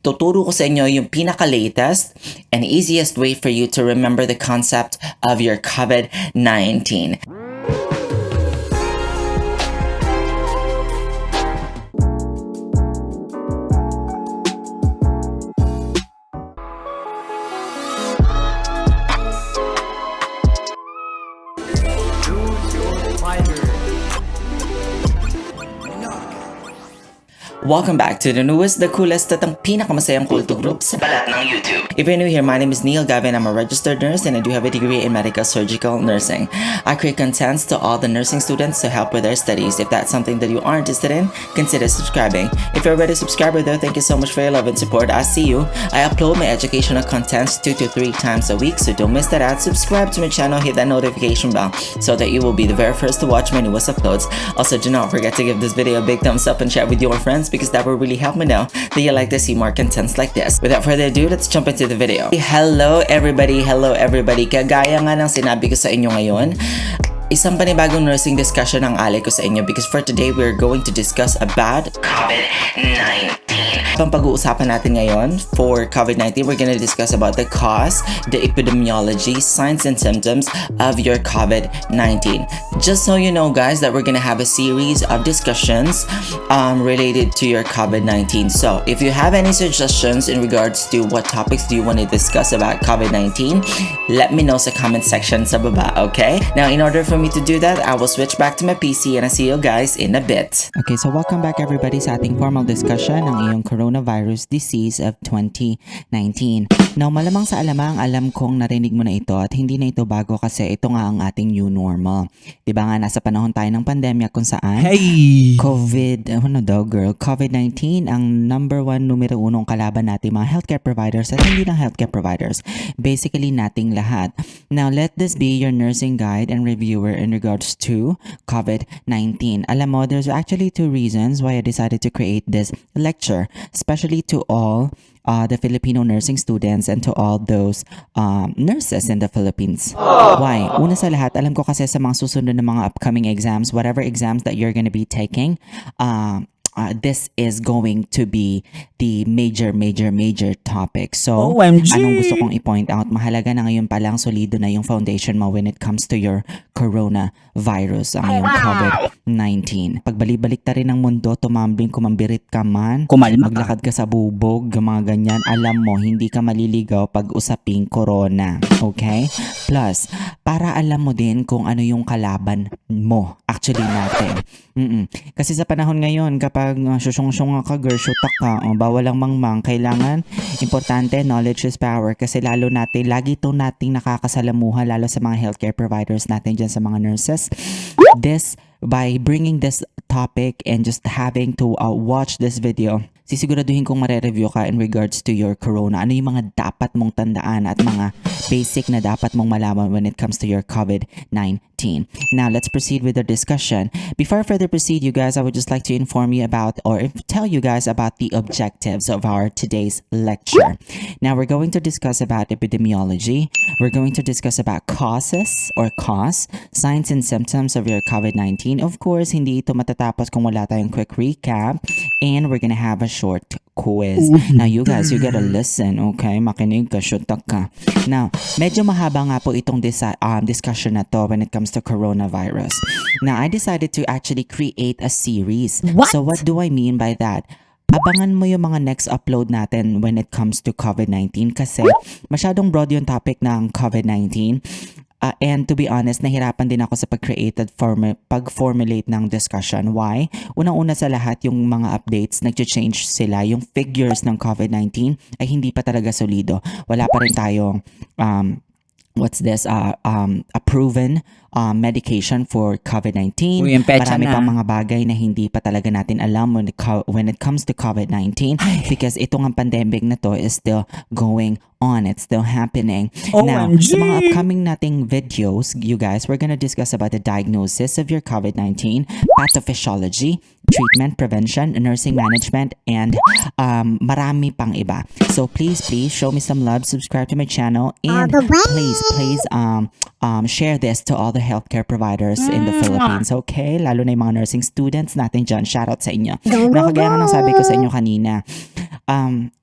tuturo ko sa inyo yung pinaka-latest and easiest way for you to remember the concept of your COVID-19. Welcome back to the newest, the coolest, at ang pinakamasayang kulto group sa balat ng YouTube. If you're new here, my name is Neil Gavin. I'm a registered nurse and I do have a degree in medical surgical nursing. I create contents to all the nursing students to help with their studies. If that's something that you are interested in, consider subscribing. If you're already a subscriber though, thank you so much for your love and support. I see you. I upload my educational contents 2 to 3 times a week, so don't miss that out. Subscribe to my channel, hit that notification bell so that you will be the very first to watch my newest uploads. Also, do not forget to give this video a big thumbs up and share with your friends, because that will really help me know that you like to see more contents like this. Without further ado, let's jump into the video. Hello everybody! Kagaya nga ng sinabi ko sa inyo ngayon, isang panibagong nursing discussion ang alay ko sa inyo, because for today we're going to discuss about COVID-19. Ang pag-uusapan natin ngayon for COVID-19, we're gonna discuss about the cause, the epidemiology, signs and symptoms of your COVID-19. Just so you know guys, that we're gonna have a series of discussions related to your COVID-19. So if you have any suggestions in regards to what topics do you want to discuss about COVID-19, let me know sa comment section sa baba, okay? Now in order for me to do that, I will switch back to my PC and I'll see you guys in a bit. Okay, so welcome back everybody sa ating formal discussion ng iyong coronavirus disease of 2019. Now, malamang sa alam kong narinig mo na ito at hindi na ito bago kasi ito nga ang ating new normal. Diba nga, nasa panahon tayo ng pandemya kung saan COVID-19 ang number 1, numero 1 kalaban natin mga healthcare providers at hindi lang healthcare providers. Basically, nating lahat. Now, let this be your nursing guide and reviewer in regards to COVID-19. Alam mo, there's actually 2 reasons why I decided to create this lecture, especially to all the Filipino nursing students and to all those nurses in the Philippines. Why? Una sa lahat, alam ko kasi sa mga susunod na mga upcoming exams, whatever exams that you're gonna be taking, this is going to be the major topic. So, OMG! Anong gusto kong i-point out? Mahalaga na ngayon palang solido na yung foundation mo when it comes to your coronavirus, ang iyong COVID-19. Pagbalik-balik ta rin ng mundo, tumambling, kumambirit ka man, maglakad ka sa bubog, mga ganyan, alam mo, hindi ka maliligaw pag usaping corona. Okay? Plus, para alam mo din kung ano yung kalaban mo, actually natin. Kasi sa panahon ngayon, kapag susyong-syong ka, girl, shoot ka, bawal lang mangmang, kailangan, importante, knowledge is power. Kasi lalo natin, lagi ito nating nakakasalamuha, lalo sa mga healthcare providers natin dyan, sa mga nurses. This, by bringing this topic and just having to watch this video, sisiguraduhin kong mare-review ka in regards to your corona. Ano yung mga dapat mong tandaan at mga basic na dapat mong malaman when it comes to your COVID-19. Now, let's proceed with the discussion. Before I further proceed, you guys, I would just like to inform you about, or tell you guys about the objectives of our today's lecture. Now, we're going to discuss about epidemiology. We're going to discuss about causes or cause, signs and symptoms of your COVID-19. Of course, hindi ito matatapos kung wala tayong quick recap. And we're gonna have a short quiz. Now, you guys, you gotta listen, okay? Makinig ka, shoot ka. Now, medyo mahaba nga po itong discussion na to when it comes to coronavirus. Now, I decided to actually create a series. What? So, what do I mean by that? Abangan mo yung mga next upload natin when it comes to COVID-19 kasi masyadong broad yung topic ng COVID-19. And to be honest, nahirapan din ako sa pag-formulate ng discussion. Why? Unang-una sa lahat, yung mga updates, nag-change sila. Yung figures ng COVID-19 ay hindi pa talaga solido. Wala pa rin tayong a proven medication for COVID-19. Marami pang mga bagay na hindi pa talaga natin alam when it comes to COVID-19 because itong pandemic na to is still going on. It's still happening. Now, sa mga upcoming nating videos, you guys, we're gonna discuss about the diagnosis of your COVID-19, pathophysiology, treatment, prevention, nursing management, and marami pang iba. So please show me some love, subscribe to my channel, and please share this to all the healthcare providers in the Philippines, okay? Lalo na yung mga nursing students natin dyan. Shoutout sa inyo. Nakagaya nga ng sabi ko sa inyo kanina,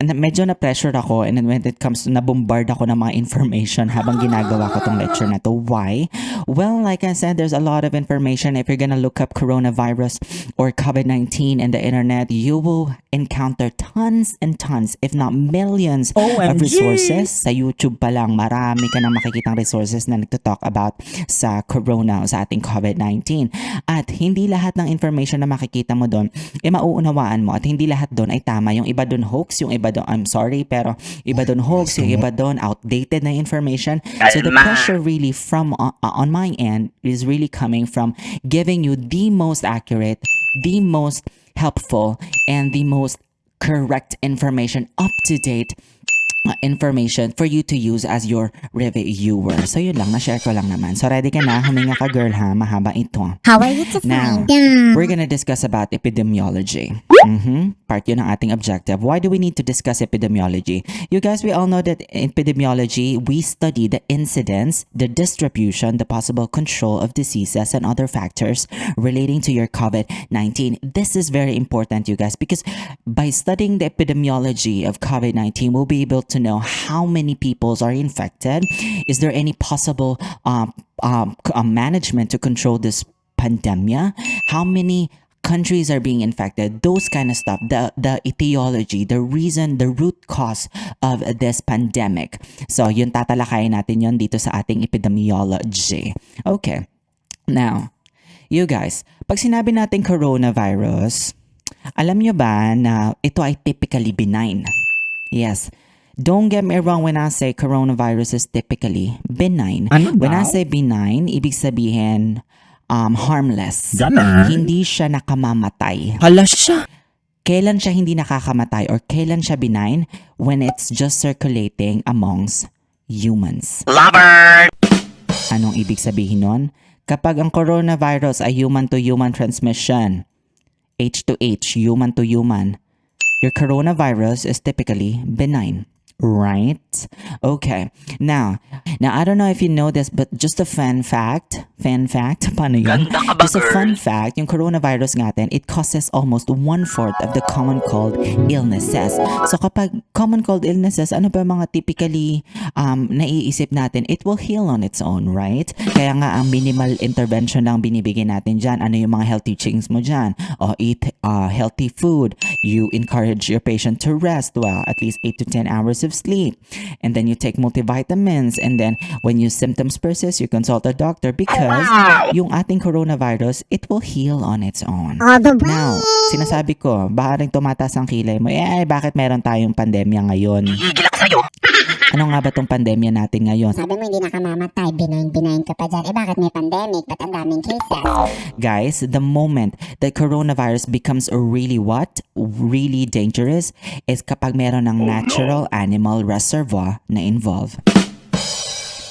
medyo na-pressure ako and when it comes to nabombard ako ng mga information habang ginagawa ko tong lecture na to. Why? Well, like I said, there's a lot of information. If you're gonna look up coronavirus or COVID-19 in the internet, you will encounter tons and tons, if not millions of resources. Sa YouTube pa lang, marami ka nang makikitang resources na nagto-talk about sa corona o sa ating COVID-19. At hindi lahat ng information na makikita mo doon, mauunawaan mo. At hindi lahat doon ay tama. Yung iba doon hoax, yung iba doon, I'm sorry, pero iba doon hoax, yung iba doon outdated na information. So the pressure really from on my end is really coming from giving you the most accurate, the most helpful, and the most correct information, up-to-date information for you to use as your reviewer. So yun lang, na-share ko lang naman. So ready ka na? Huminga ka girl ha, mahaba ito. How are you to Now, find out? we're gonna discuss about epidemiology. Part yun ng ating objective. Why do we need to discuss epidemiology? You guys, we all know that in epidemiology, we study the incidence, the distribution, the possible control of diseases and other factors relating to your COVID-19. This is very important, you guys, because by studying the epidemiology of COVID-19, we'll be able to know how many people are infected. Is there any possible management to control this pandemic? How many countries are being infected? Those kind of stuff. The etiology, the reason, the root cause of this pandemic. So, yun tatalakayin natin yun dito sa ating epidemiology. Okay. Now, you guys, pag sinabi natin coronavirus, alam nyo ba na ito ay typically benign? Yes. Don't get me wrong when I say coronavirus is typically benign. When I say benign, ibig sabihin harmless. Hindi siya nakamamatay. Hala siya. Kailan siya hindi nakakamatay or kailan siya benign? When it's just circulating amongst humans. Lover! Anong ibig sabihin nun? Kapag ang coronavirus ay human-to-human transmission, H to H, human to human, your coronavirus is typically benign. Right? Okay. Now, I don't know if you know this, but just a fun fact, paano yun? Ganda ka ba, Just a fun fact, yung coronavirus natin, it causes almost 1/4 of the common cold illnesses. So kapag common cold illnesses, ano ba mga typically naiisip natin? It will heal on its own, right? Kaya nga ang minimal intervention lang binibigyan natin dyan. Ano yung mga healthy things mo dyan? O eat healthy food. You encourage your patient to rest well, at least 8 to 10 hours of sleep, and then you take multivitamins, and then when your symptoms persist, you consult a doctor because yung ating coronavirus, it will heal on its own. Now, sinasabi ko, baka rin tumataas ang kilay mo, bakit meron tayong pandemya ngayon? Gigil ako sa'yo. Ano nga ba tong pandemya natin ngayon? Sabi mo hindi nakamamatay, benign ka pa dyan. Bakit may pandemic? Ba't ang daming cases? Guys, the moment that coronavirus becomes really dangerous is kapag meron ng natural animal reservoir na involved,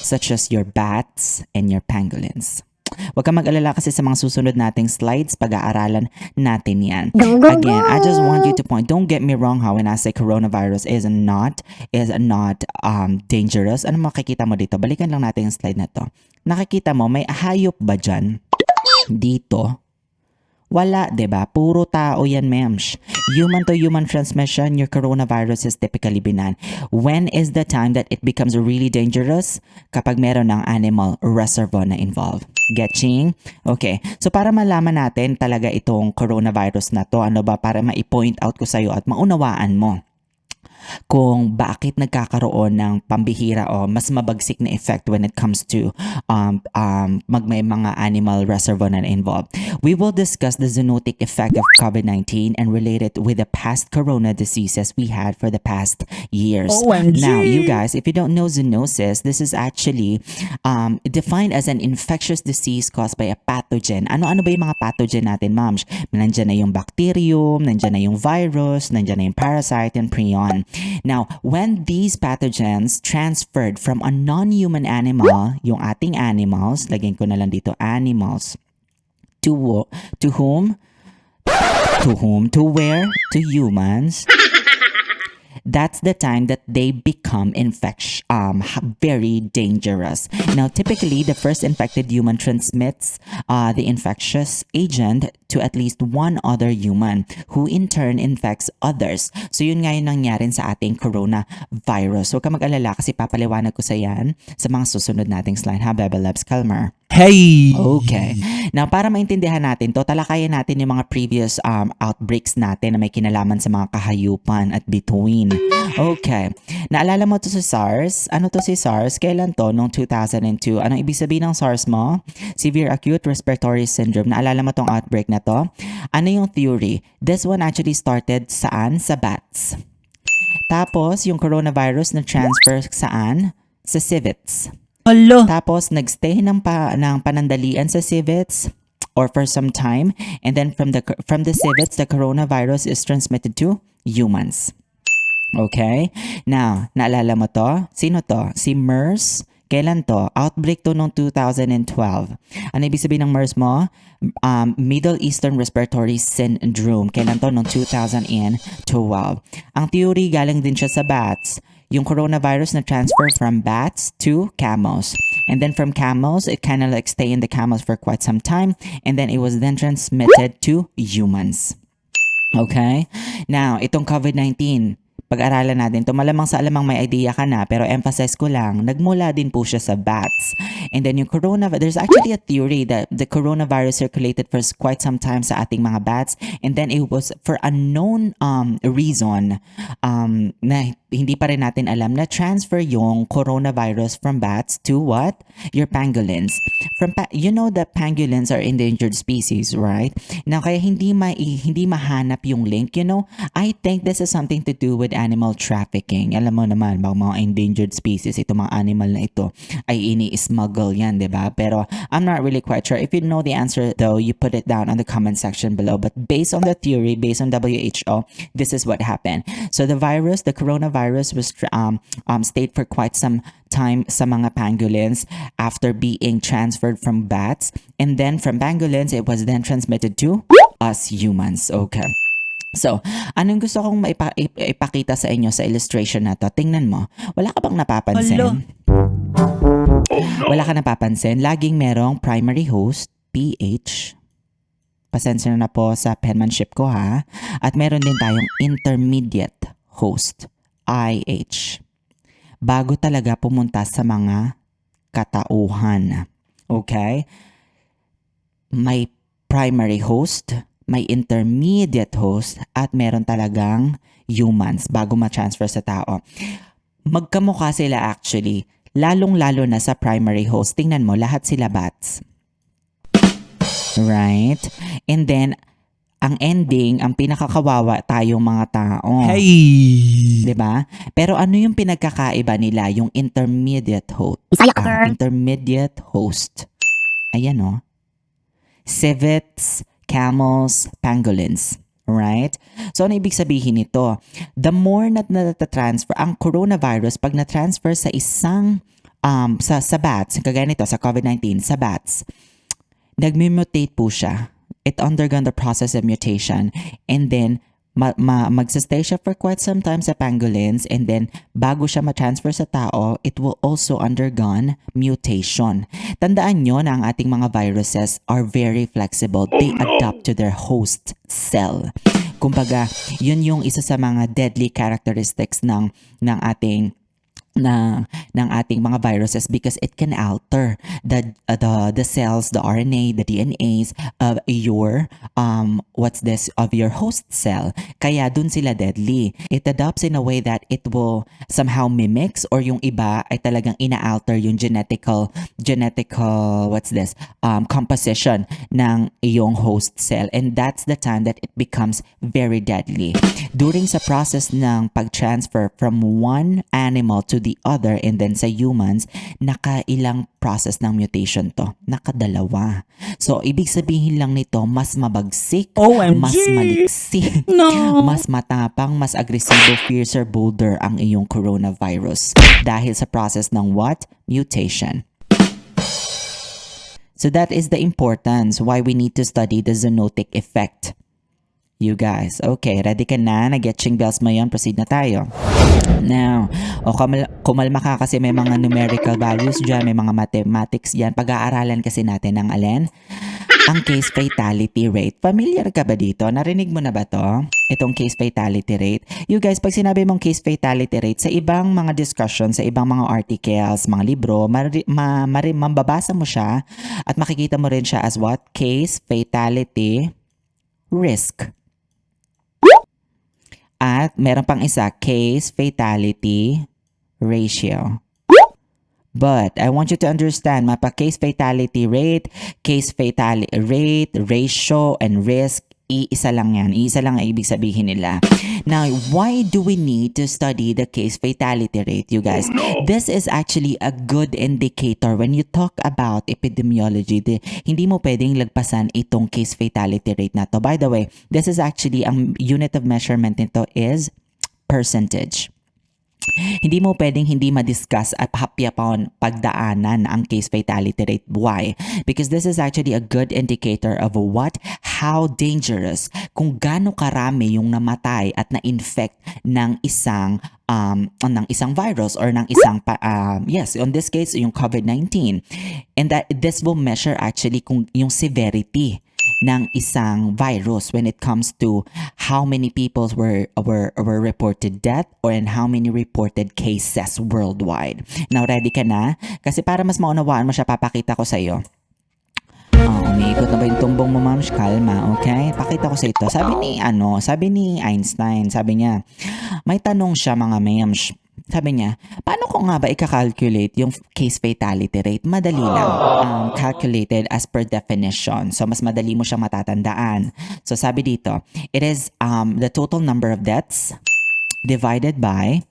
such as your bats and your pangolins. Huwag kang mag-alala kasi sa mga susunod nating slides, pag-aaralan natin yan. Again, I just want you to point, don't get me wrong when I say coronavirus is not dangerous. Ano makikita mo dito? Balikan lang natin yung slide na to. Nakikita mo, may hayop ba dyan? Dito? Wala, 'di ba? Puro tao 'yan, mems. Human to human transmission, your coronavirus is typically benign. When is the time that it becomes really dangerous? Kapag meron ng animal reservoir na involved. Getching? Okay. So para malaman natin talaga itong coronavirus na to, ano ba, para ma-point out ko sa'yo at maunawaan mo kung bakit nagkakaroon ng pambihira o mas mabagsik na effect when it comes to may mga animal reservoir na involved. We will discuss the zoonotic effect of COVID-19 and relate it with the past corona diseases we had for the past years. OMG! Now, you guys, if you don't know zoonosis, this is actually defined as an infectious disease caused by a pathogen. Ano-ano ba yung mga pathogen natin, moms? Nandyan na yung bacterium, nandyan na yung virus, nandyan na yung parasite and prion. Now, when these pathogens transferred from a non-human animal, yung ating animals, lagyan ko na lang dito, animals, to whom? To where? To humans. that's the time that they become very dangerous. Now, typically, the first infected human transmits the infectious agent to at least one other human who in turn infects others. So yun nga yung nangyari sa ating coronavirus. Huwag ka mag-alala kasi papaliwanag ko sa yan sa mga susunod nating slide. Ha, Bebe Loves Calmer? Hey! Okay. Now, para maintindihan natin to, talakayan natin yung mga previous outbreaks natin na may kinalaman sa mga kahayupan at bituin. Okay. Naalala mo to sa SARS? Ano to si SARS? Kailan to? Noong 2002. Anong ibig sabihin ng SARS mo? Severe Acute Respiratory Syndrome. Naalala mo tong outbreak na to? Ano yung theory? This one actually started saan? Sa bats. Tapos, yung coronavirus na transfer saan? Sa civets. Hala! Tapos, nagstay ng panandalian sa civets or for some time. And then from the civets, the coronavirus is transmitted to humans. Okay? Now, naalala mo to? Sino to? Si MERS. Kailan to? Outbreak to noong 2012. Ano ibig sabihin ng MERS mo? Middle Eastern Respiratory Syndrome. Kailan to? Noong 2012. Ang theory galing din siya sa bats. Yung coronavirus na transfer from bats to camels. And then from camels, it kind of like stay in the camels for quite some time. And then it was then transmitted to humans. Okay? Now, itong COVID-19, pag-aralan natin ito, malamang sa alamang may idea ka na, pero emphasize ko lang, nagmula din po siya sa bats. And then yung coronavirus, there's actually a theory that the coronavirus circulated for quite some time sa ating mga bats, and then it was for unknown reason na hindi pa rin natin alam na transfer yung coronavirus from bats to what? Your pangolins. You know that pangolins are endangered species, right? Now, kaya hindi mahanap yung link, you know, I think this is something to do with animal trafficking. Alam mo naman, mga endangered species, ito mga animal na ito ay ini-smuggle yan, diba? Pero I'm not really quite sure. If you know the answer though, you put it down on the comment section below. But based on the theory, based on WHO, this is what happened. So the coronavirus was stayed for quite some time sa mga pangolins after being transferred from bats. And then from pangolins, it was then transmitted to us humans. Okay. So, anong gusto kong ipakita sa inyo sa illustration na to? Tingnan mo. Wala ka bang napapansin? Hala. Wala ka napapansin? Laging merong primary host, PH. Pasensya na po sa penmanship ko ha. At meron din tayong intermediate host, IH. Bago talaga pumunta sa mga katauhan. Okay? May primary host, may intermediate host, at meron talagang humans bago ma-transfer sa tao. Magkamukha sila actually, lalong-lalo na sa primary host. Tingnan mo, lahat sila bats. Right? And then, ang ending, ang pinakakawawa tayong mga tao. Hey! Diba? Pero ano yung pinagkakaiba nila? Yung intermediate host. Intermediate host. Ayan o. Civets, camels, pangolins. Right? So, ano ibig sabihin nito? The more na natatransfer, ang coronavirus, pag na-transfer sa isang, sa bats, kagaya nito, sa COVID-19, sa bats, nag-mutate po siya. It undergone the process of mutation. And then, magsastay siya for quite some time sa pangolins, and then bago siya ma-transfer sa tao, it will also undergone mutation. Tandaan nyo na ang ating mga viruses are very flexible. They adapt to their host cell. Kumbaga, yun yung isa sa mga deadly characteristics ng ating mga viruses, because it can alter the cells, the RNA, the DNAs of your of your host cell. Kaya dun sila deadly. It adapts in a way that it will somehow mimics, or yung iba ay talagang ina-alter yung genetical composition ng iyong host cell, and that's the time that it becomes very deadly. During sa process ng pag-transfer from one animal to the other, and then sa humans, nakailang process ng mutation to? Nakadalawa. So, ibig sabihin lang nito, mas mabagsik, OMG! mas maliksi, No! mas matapang, mas agresibo, fiercer, bolder ang iyong coronavirus dahil sa process ng what? Mutation. So that is the importance why we need to study the zoonotic effect You guys, okay, ready ka na? Nag-getching bells mo yun? Proceed na tayo. Now, kumalma ka kasi may mga numerical values dyan, may mga mathematics dyan. Pag-aaralan kasi natin ng alin? Ang case fatality rate. Familiar ka ba dito? Narinig mo na ba to? Itong case fatality rate. You guys, pag sinabi mong case fatality rate, sa ibang mga discussion, sa ibang mga articles, mga libro, mababasa mo siya at makikita mo rin siya as what? Case fatality risk. At meron pang isa, case fatality ratio. But I want you to understand, case fatality rate, case fatality rate, ratio, and risk, iisa lang yan. Iisa lang ang ibig sabihin nila. Now, why do we need to study the case fatality rate, you guys? This is actually a good indicator when you talk about epidemiology. Hindi mo pwedeng lagpasan itong case fatality rate na to. By the way, this is actually, ang unit of measurement nito is percentage. Hindi mo pwedeng hindi ma-discuss at hapyapon pagdaanan ang case fatality rate. Why? Because this is actually a good indicator of what? How dangerous, kung gaano karami yung namatay at na-infect ng isang virus or ng isang yes, in this case yung COVID-19. And that this will measure actually kung yung severity ng isang virus when it comes to how many people were reported death or and how many reported cases worldwide. Now, ready ka na? Kasi para mas maunawaan mo siya, papakita ko sa iyo. Umiikot na ba yung tumbong mo, ma'am? Kalma, okay? Pakita ko sa ito. Sabi ni Einstein, sabi niya, may tanong siya mga ma'ams. Sabi niya, paano ko nga ba i-calculate yung case fatality rate? Madali lang. Calculated as per definition. So, mas madali mo siya matatandaan. So, sabi dito, it is the total number of deaths divided by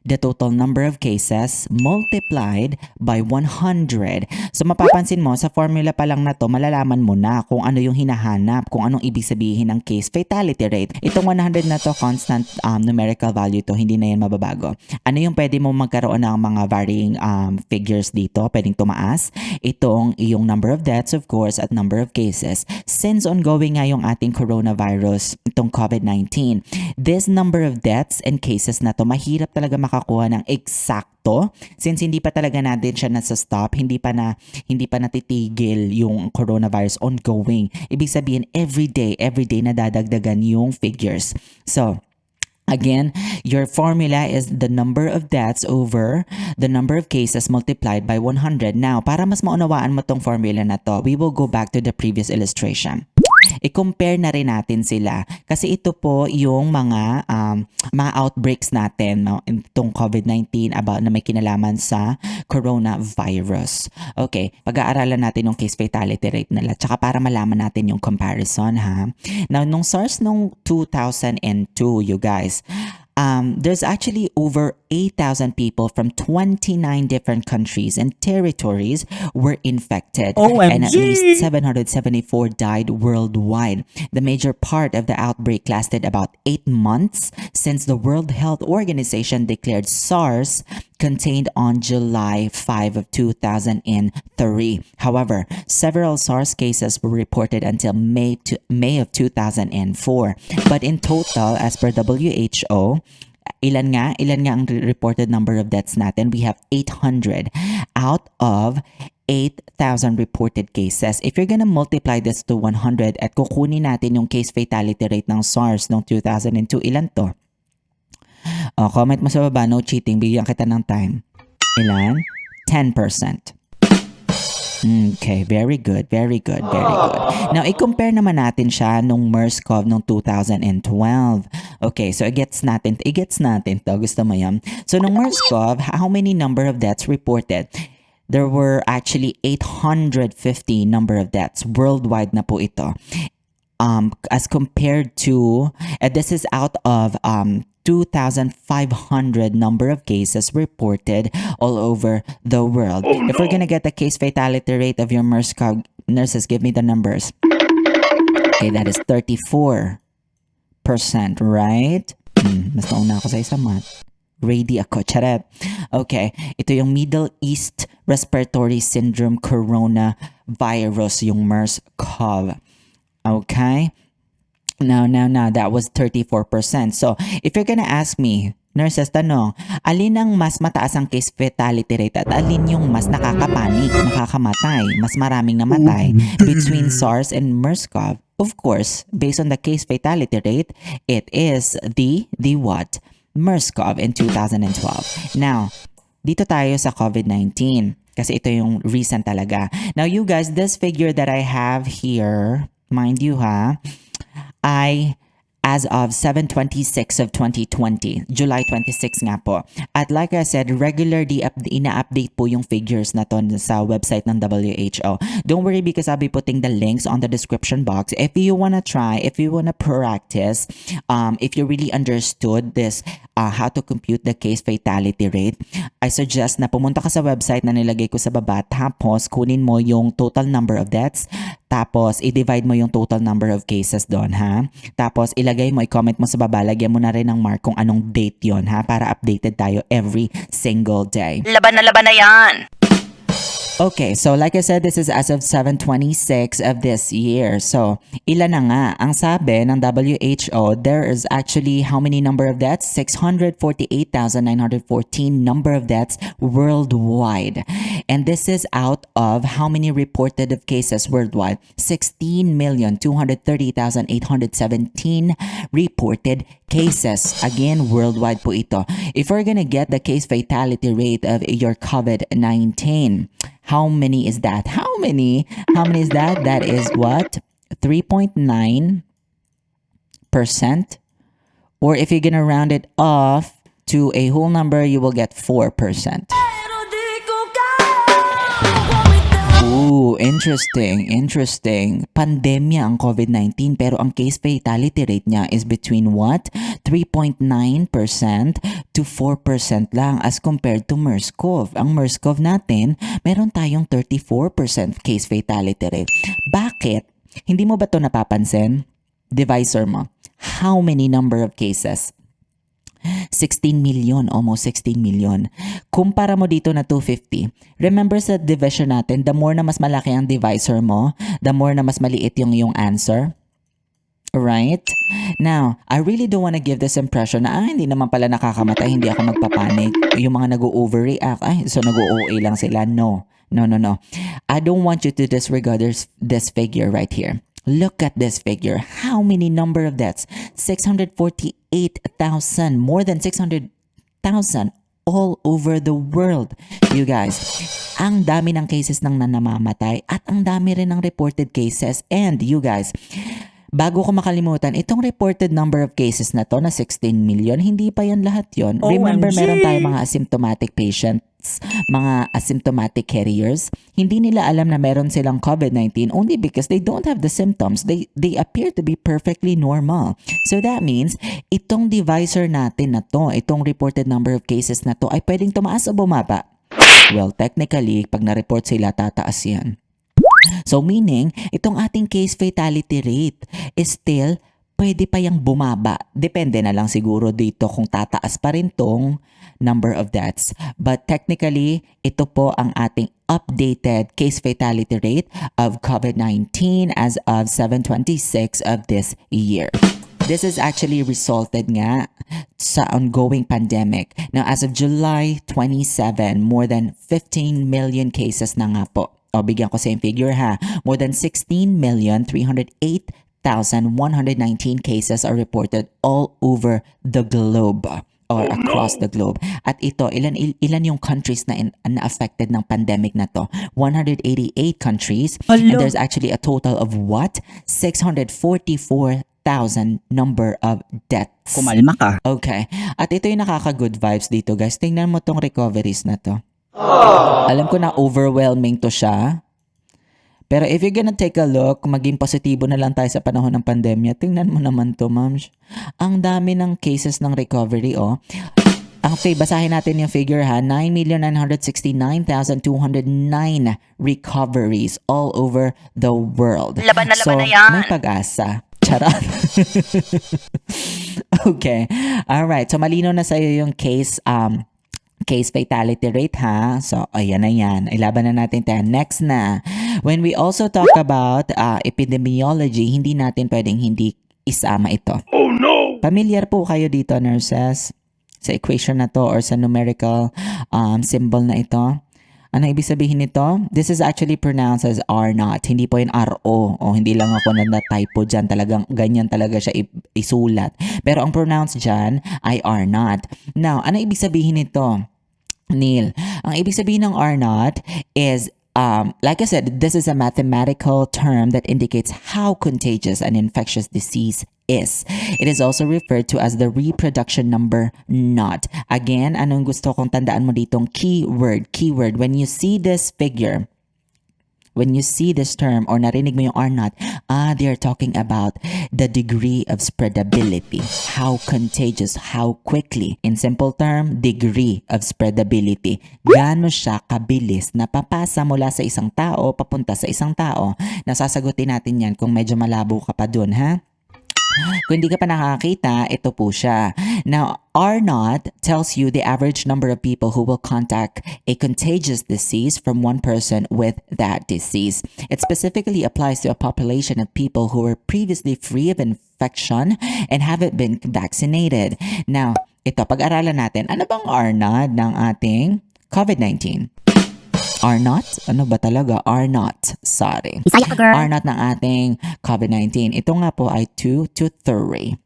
the total number of cases multiplied by 100. So mapapansin mo, sa formula pa lang na to, malalaman mo na kung ano yung hinahanap, kung anong ibig sabihin ng case fatality rate. Itong 100 na to, constant numerical value to, hindi na yan mababago. Ano yung pwede mo magkaroon ng mga varying figures dito, pwedeng tumaas? Itong yung number of deaths, of course, at number of cases. Since ongoing nga yung ating coronavirus, itong COVID-19, this number of deaths and cases na to, mahirap talaga makakuha ng eksakto since hindi pa talaga natin siya nasa-stop, hindi pa natitigil yung coronavirus ongoing. Ibig sabihin, every day nadadagdagan yung figures. So, again, your formula is the number of deaths over the number of cases multiplied by 100. Now, para mas maunawaan mo tong formula na to, we will go back to the previous illustration. I-compare na rin natin sila kasi ito po yung mga outbreaks natin, itong COVID-19 about na may kinalaman sa coronavirus. Okay, pag-aaralan natin yung case fatality rate nila tsaka para malaman natin yung comparison, ha. Now, nung SARS nung 2002, you guys, there's actually over 8,000 people from 29 different countries and territories were infected. OMG! And at least 774 died worldwide. The major part of the outbreak lasted about 8 months since the World Health Organization declared SARS contained on July 5 of 2003. However, several SARS cases were reported until May of 2004. But in total, as per WHO, ilan nga ang reported number of deaths natin? We have 800 out of 8,000 reported cases. If you're gonna multiply this to 100 at kukunin natin yung case fatality rate ng SARS noong 2002, ilan to? Comment mo sa baba, no cheating, bigyan kita ng time. Ilan? 10%. Okay, very good. Now, i-compare naman natin siya nung MERS-CoV nung 2012. Okay, so i-gets natin to. Gusto mo yan? So, nung MERS-CoV, how many number of deaths reported? There were actually 850 number of deaths. Worldwide na po ito. As compared to, this is out of 2,500 number of cases reported all over the world. If we're gonna get the case fatality rate of your MERS-CoV, nurses, give me the numbers. Okay, that is 34%, right? Mas nauna ako sa isang math. Ready ako, charet. Okay, ito yung Middle East Respiratory Syndrome Coronavirus, yung MERS-CoV. Okay? No, that was 34%. So, if you're gonna ask me, nurses, tanong, alin ang mas mataas ang case fatality rate at alin yung mas nakakapanik, nakakamatay, mas maraming namatay between SARS and MERS-CoV? Of course, based on the case fatality rate, it is the what? MERS-CoV in 2012. Now, dito tayo sa COVID-19 kasi ito yung recent talaga. Now, you guys, this figure that I have here, mind you as of 7/26 of 2020, July 26 nga po. At like I said, regularly ina-update po yung figures na to sa website ng WHO. Don't worry because I'll be putting the links on the description box. If you wanna try, if you wanna practice, if you really understood this, how to compute the case fatality rate, I suggest na pumunta ka sa website na nilagay ko sa baba, tapos kunin mo yung total number of deaths, tapos i-divide mo yung total number of cases doon, ha? Tapos ilagay mo, i-comment mo sa baba, lagyan mo na rin ng mark kung anong date yon, ha? Para updated tayo every single day. Laban na yan! Okay, so like I said, this is as of 7/26 of this year. So, ilan na nga? Ang sabi ng WHO, there is actually how many number of deaths? 648,914 number of deaths worldwide. And this is out of how many reported of cases worldwide? 16,230,817 reported cases. Again, worldwide po ito. If we're gonna get the case fatality rate of your COVID-19, how many is that? How many is that? That is what? 3.9%. Or if you're gonna round it off to a whole number, you will get 4%. Ooh, interesting. Pandemya ang COVID-19 pero ang case fatality rate niya is between what? 3.9% to 4% lang as compared to MERS-CoV. Ang MERS-CoV natin, meron tayong 34% case fatality rate. Bakit? Hindi mo ba ito napapansin? Divisor mo. How many number of cases? 16 million, almost 16 million. Kumpara mo dito na 250. Remember sa division natin, the more na mas malaki ang divisor mo, the more na mas maliit yung answer. Right? Now, I really don't want to give this impression na hindi naman pala nakakamatay, hindi ako magpapanik. Yung mga nag-overreact, so nag-OA lang sila. No. I don't want you to disregard this figure right here. Look at this figure. How many number of deaths? 648,000, more than 600,000 all over the world. You guys, ang dami ng cases ng nanamamatay at ang dami rin ng reported cases. And you guys, bago ko makalimutan, itong reported number of cases na to na 16 million, hindi pa yan lahat yon. Remember, meron tayong mga asymptomatic patients, mga asymptomatic carriers. Hindi nila alam na meron silang COVID-19 only because they don't have the symptoms. They appear to be perfectly normal. So that means, itong divisor natin na to, itong reported number of cases na to, ay pwedeng tumaas o bumaba. Well, technically, pag na-report sila, tataas yan. So meaning, itong ating case fatality rate is still pwede pa yung bumaba. Depende na lang siguro dito kung tataas pa rin tong number of deaths. But technically, ito po ang ating updated case fatality rate of COVID-19 as of 7/26 of this year. This is actually resulted nga sa ongoing pandemic. Now, as of July 27, more than 15 million cases na nga po. O, bigyan ko same figure ha. More than 16,308,119 cases are reported all over the globe or across the globe. At ito, ilan yung countries na affected ng pandemic na to? 188 countries. And there's actually a total of what? 644,000 number of deaths. Kumalma ka. Okay. At ito yung nakaka-good vibes dito, guys. Tingnan mo tong recoveries na to. Alam ko na overwhelming to siya. Pero if you're gonna take a look, maging positibo na lang tayo sa panahon ng pandemya. Tingnan mo naman to, ma'am. Ang dami ng cases ng recovery, oh. Basahin natin yung figure ha. 9,969,209 recoveries all over the world. Laban na yan. May pag-asa. Charot. Okay. Alright. So, malino na sa'yo yung case fatality rate ha. So, ayan na yan. Ilaban na natin tayo. Next na. When we also talk about epidemiology, hindi natin pwedeng hindi isama ito. Oh no! Familiar po kayo dito, nurses, sa equation na to or sa numerical symbol na ito? Ano ibig sabihin nito? This is actually pronounced as R not. Hindi po yung RO. O hindi lang ako na-typo dyan. Talagang ganyan talaga siya isulat. Pero ang pronounced dyan ay R not. Now, ano ibig sabihin nito, Neil? Ang ibig sabihin ng R not is like I said, this is a mathematical term that indicates how contagious an infectious disease is. It is also referred to as the reproduction number not. Again, anong gusto kong tandaan mo ditong keyword? When you see this figure, when you see this term or narinig mo yung R not, they are talking about the degree of spreadability. How contagious, how quickly. In simple term, degree of spreadability. Gaano siya kabilis na papasa mula sa isang tao papunta sa isang tao. Nasasagutin natin yan kung medyo malabo ka pa dun, ha? Kung hindi ka pa nakakita, ito po siya. Now, R naught tells you the average number of people who will contact a contagious disease from one person with that disease. It specifically applies to a population of people who were previously free of infection and haven't been vaccinated. Now, ito, pag-aralan natin, ano bang R naught ng ating COVID-19? R naught? Ano ba talaga? R naught. Sorry. R naught ng ating COVID-19. Ito nga po ay 2 to 3.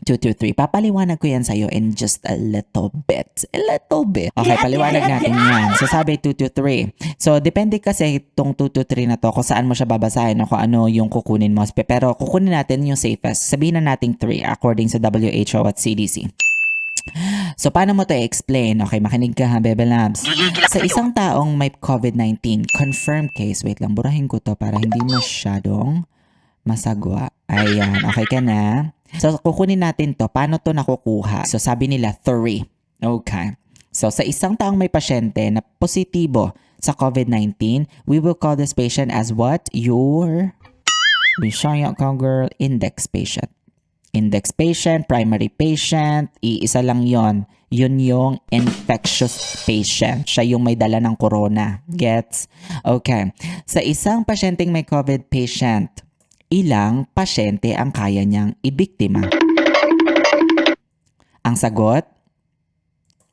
2 to 3. Papaliwanag ko yan sa'yo in just a little bit. Okay, paliwanag natin yan. So, sabi 2 to 3. So, depende kasi itong 2 to 3 na to kung saan mo siya babasahin o kung ano yung kukunin mo. Pero kukunin natin yung safest. Sabihin na natin 3 according sa WHO at CDC. So, paano mo to i-explain? Okay, makinig ka ha, Bebe Labs. Sa isang taong may COVID-19 confirmed case, wait lang, burahin ko to para hindi masyadong masagwa. Ayan, okay ka na? So, kukunin natin to. Paano to nakukuha? So, sabi nila 3. Okay. So, sa isang taong may pasyente na positibo sa COVID-19, we will call this patient as what? Your Bisaya ka girl, index patient. Index patient, primary patient, iisa lang yon. Yun yung infectious patient. Siya yung may dala ng corona. Gets? Okay. Sa isang pasyenteng may COVID patient, ilang pasyente ang kaya niyang ibiktima? Ang sagot?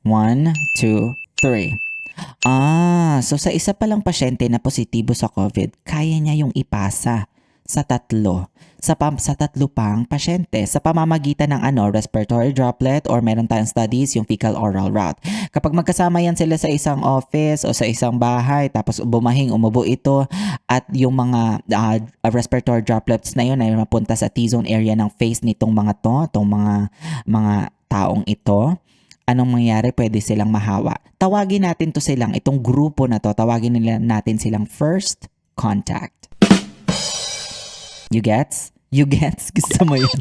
1, 2, 3. So sa isa palang pasyente na positibo sa COVID, kaya niya yung ipasa sa tatlo pang pasyente sa pamamagitan ng respiratory droplet or meron tayong studies yung fecal oral route. Kapag magkasama yan sila sa isang office o sa isang bahay tapos umubo ito at yung mga respiratory droplets na yun ay mapunta sa T-zone area ng face nitong mga taong ito, anong mangyari? Pwede silang mahawa. Tawagin natin to silang, itong grupo na to, tawagin natin silang first contact. You gets? Gusto mo yun?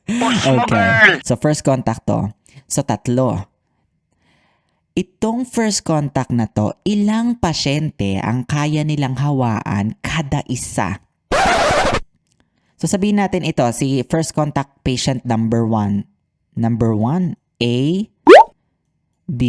Okay. So, first contact to. So, tatlo. Itong first contact na to, ilang pasyente ang kaya nilang hawaan kada isa? So, sabihin natin ito, si first contact patient number 1. Number 1, A, B,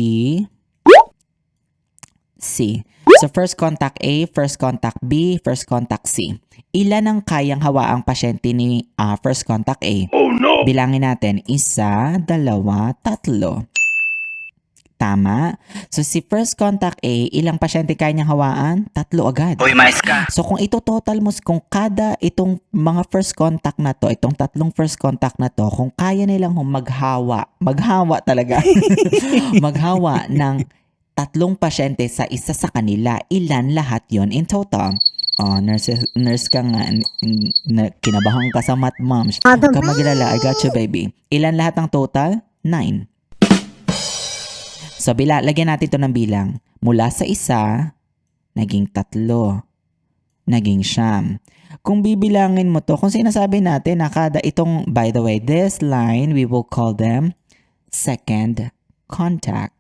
C. So, first contact A, first contact B, first contact C. Ilan ang kayang hawaang pasyente ni first contact A? Oh no! Bilangin natin, 1, 2, 3. Tama? So, si first contact A, ilang pasyente kaya niyang hawaan? 3 agad. Uy, mais ka. So, kung ito total mo, kung kada itong mga first contact na to, itong 3 first contact na to, kung kaya nilang maghawa talaga, maghawa ng 3 pasyente sa isa sa kanila, ilan lahat yon in total? Oh, nurse ka nga. Kinabahan ka sa math, ma'am. Huwag ka maglala. I got you, baby. Ilan lahat ng total? 9. So, lagyan natin ito ng bilang. Mula sa isa, naging 3. Naging 9. Kung bibilangin mo to, kung sinasabi natin na kada itong, by the way, this line, we will call them second contact.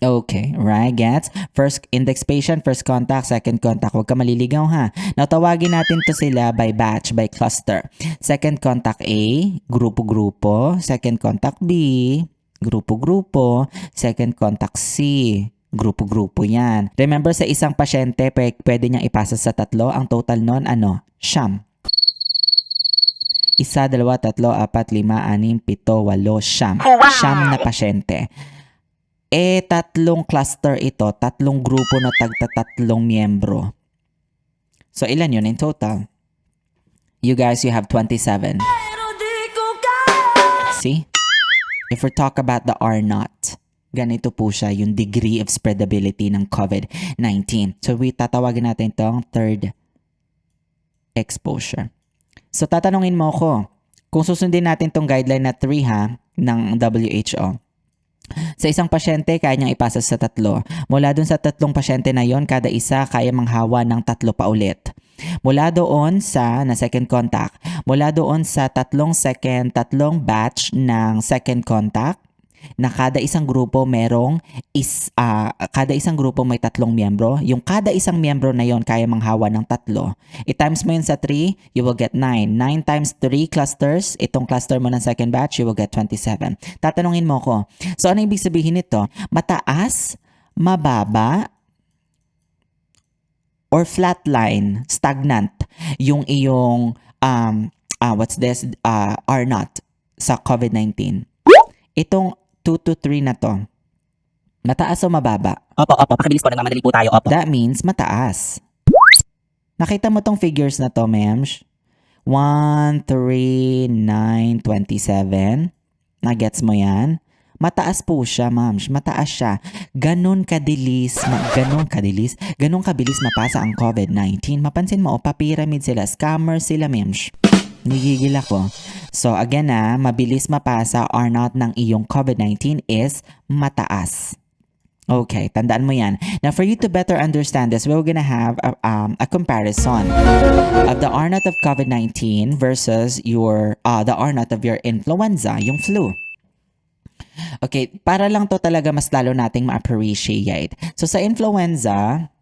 Okay, right, gets? First index patient, first contact, second contact. Huwag ka maliligaw ha. Now, tawagin natin to sila by batch, by cluster. Second contact A, grupo-grupo. Second contact B, grupo-grupo. Second contact C, Grupo-grupo yan. Remember, sa isang pasyente, pwede niyang ipasa sa 3. Ang total nun, siyam. 1, 2, 3, 4, 5, 6, 7, 8, siyam. Wow! Siyam na pasyente. 3 cluster ito, 3 grupo na tagta-3 miyembro. So, ilan yun in total? You guys, you have 27. See? If we talk about the R0, ganito po siya yung degree of spreadability ng COVID-19. So, tatawagin natin itong third exposure. So, tatanungin mo ko, kung susundin natin itong guideline na 3 ng WHO, sa isang pasyente, kaya niyang ipasa sa 3. Mula dun sa 3 pasyente na yon, kada isa kaya manghawa ng 3 pa ulit. Mula doon sa second contact, mula doon sa 3 batch ng second contact, na kada isang grupo kada isang grupo may 3 miyembro. Yung kada isang miyembro na yon kaya manghawa ng 3. I-times mo yun sa 3, you will get 9. 9 times 3 clusters, itong cluster mo ng second batch, you will get 27. Tatanungin mo ko, so ano ibig sabihin nito? Mataas, mababa, or flatline, stagnant, yung iyong R0 sa COVID-19. Itong 2 to 3 na to, mataas o mababa? Opo, pakabilis po, nagmamadali po tayo, opo. That means mataas. Nakita mo tong figures na to, mems? 1, 3, 9, 27. Nagets mo yan? Mataas po siya, mams. Mataas siya. Ganon kabilis mapasa ang COVID-19. Mapansin mo, pa-pyramid sila. Scammer sila, mems. Nagigil ako. So, again mabilis mapasa R0 ng iyong COVID-19 is mataas. Okay, tandaan mo yan. Now, for you to better understand this, we're gonna have a comparison of the R0 of COVID-19 versus the R0 of your influenza, yung flu. Okay, para lang to talaga mas lalo nating ma-appreciate. So, sa influenza,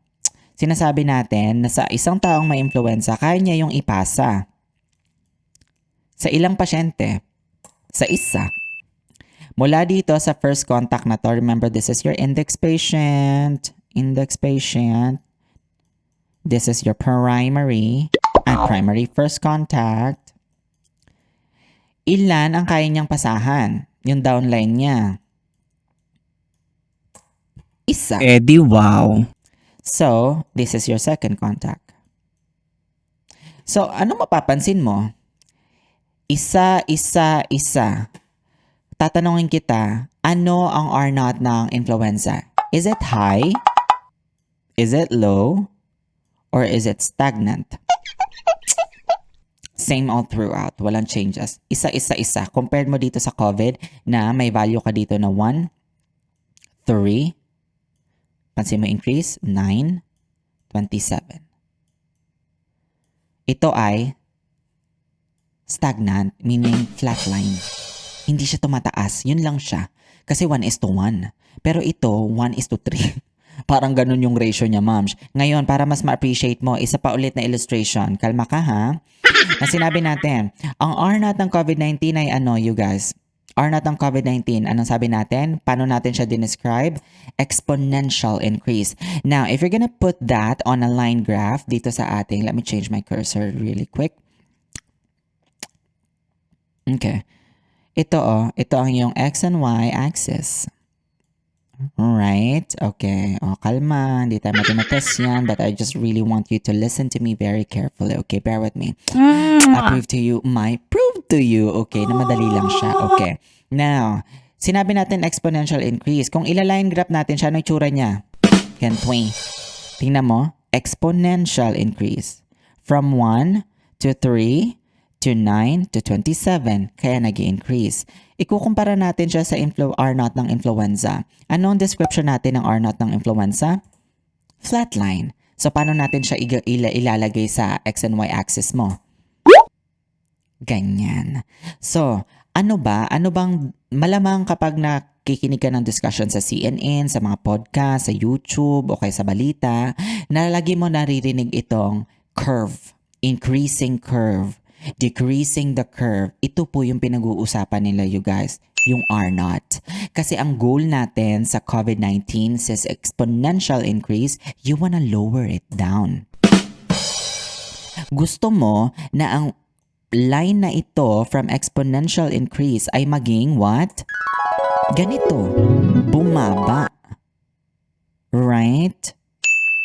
sinasabi natin na sa isang taong may influenza, kaya niya yung ipasa. Sa ilang pasyente? Sa isa. Mula dito sa first contact na to, remember this is your index patient. This is your primary first contact. Ilan ang kaya niyang pasahan? Yung downline niya. Isa. Di wow. So, this is your second contact. So, ano mapapansin mo? Isa. Tatanungin kita, ano ang R0 ng influenza? Is it high? Is it low? Or is it stagnant? Same all throughout. Walang changes. Isa. Compared mo dito sa COVID na may value ka dito na 1, 3, pansin mo increase, 9, 27. Ito ay stagnant, meaning flatline. Hindi siya tumataas. Yun lang siya. Kasi 1:1. Pero ito, 1:3. Parang ganun yung ratio niya, moms. Ngayon, para mas ma-appreciate mo, isa pa ulit na illustration. Kalma ka, ha? Na sinabi natin, ang R0 ng COVID-19 ay you guys? R0 ng COVID-19, anong sabi natin? Paano natin siya dinescribe? Exponential increase. Now, if you're gonna put that on a line graph dito sa ating, let me change my cursor really quick. Okay. Ito ang yung X and Y axis. Alright, okay. Kalma, hindi tayo mathematics yan, but I just really want you to listen to me very carefully. Okay, bear with me. I prove to you, okay, na madali lang siya. Okay. Now, sinabi natin exponential increase. Kung ilaline graph natin siya, ano yung tsura niya? Ganito. Tingnan mo, exponential increase. From 1 to 3 to 9 to 27, kaya nag-i-increase. Ikukumpara natin siya sa R0 ng influenza. Ano ang description natin ng R0 ng influenza? Flatline. So, paano natin siya ilalagay sa X and Y axis mo? Ganyan. So, ano bang malamang kapag nakikinig ka ng discussion sa CNN, sa mga podcast, sa YouTube, o kaya sa balita, lagi mo naririnig itong curve, increasing curve, decreasing the curve. Ito po yung pinag-uusapan nila, you guys. yung R0. Kasi ang goal natin sa COVID-19 says exponential increase, you wanna lower it down. Gusto mo na ang line na ito from exponential increase ay maging what? Ganito, bumaba. Right?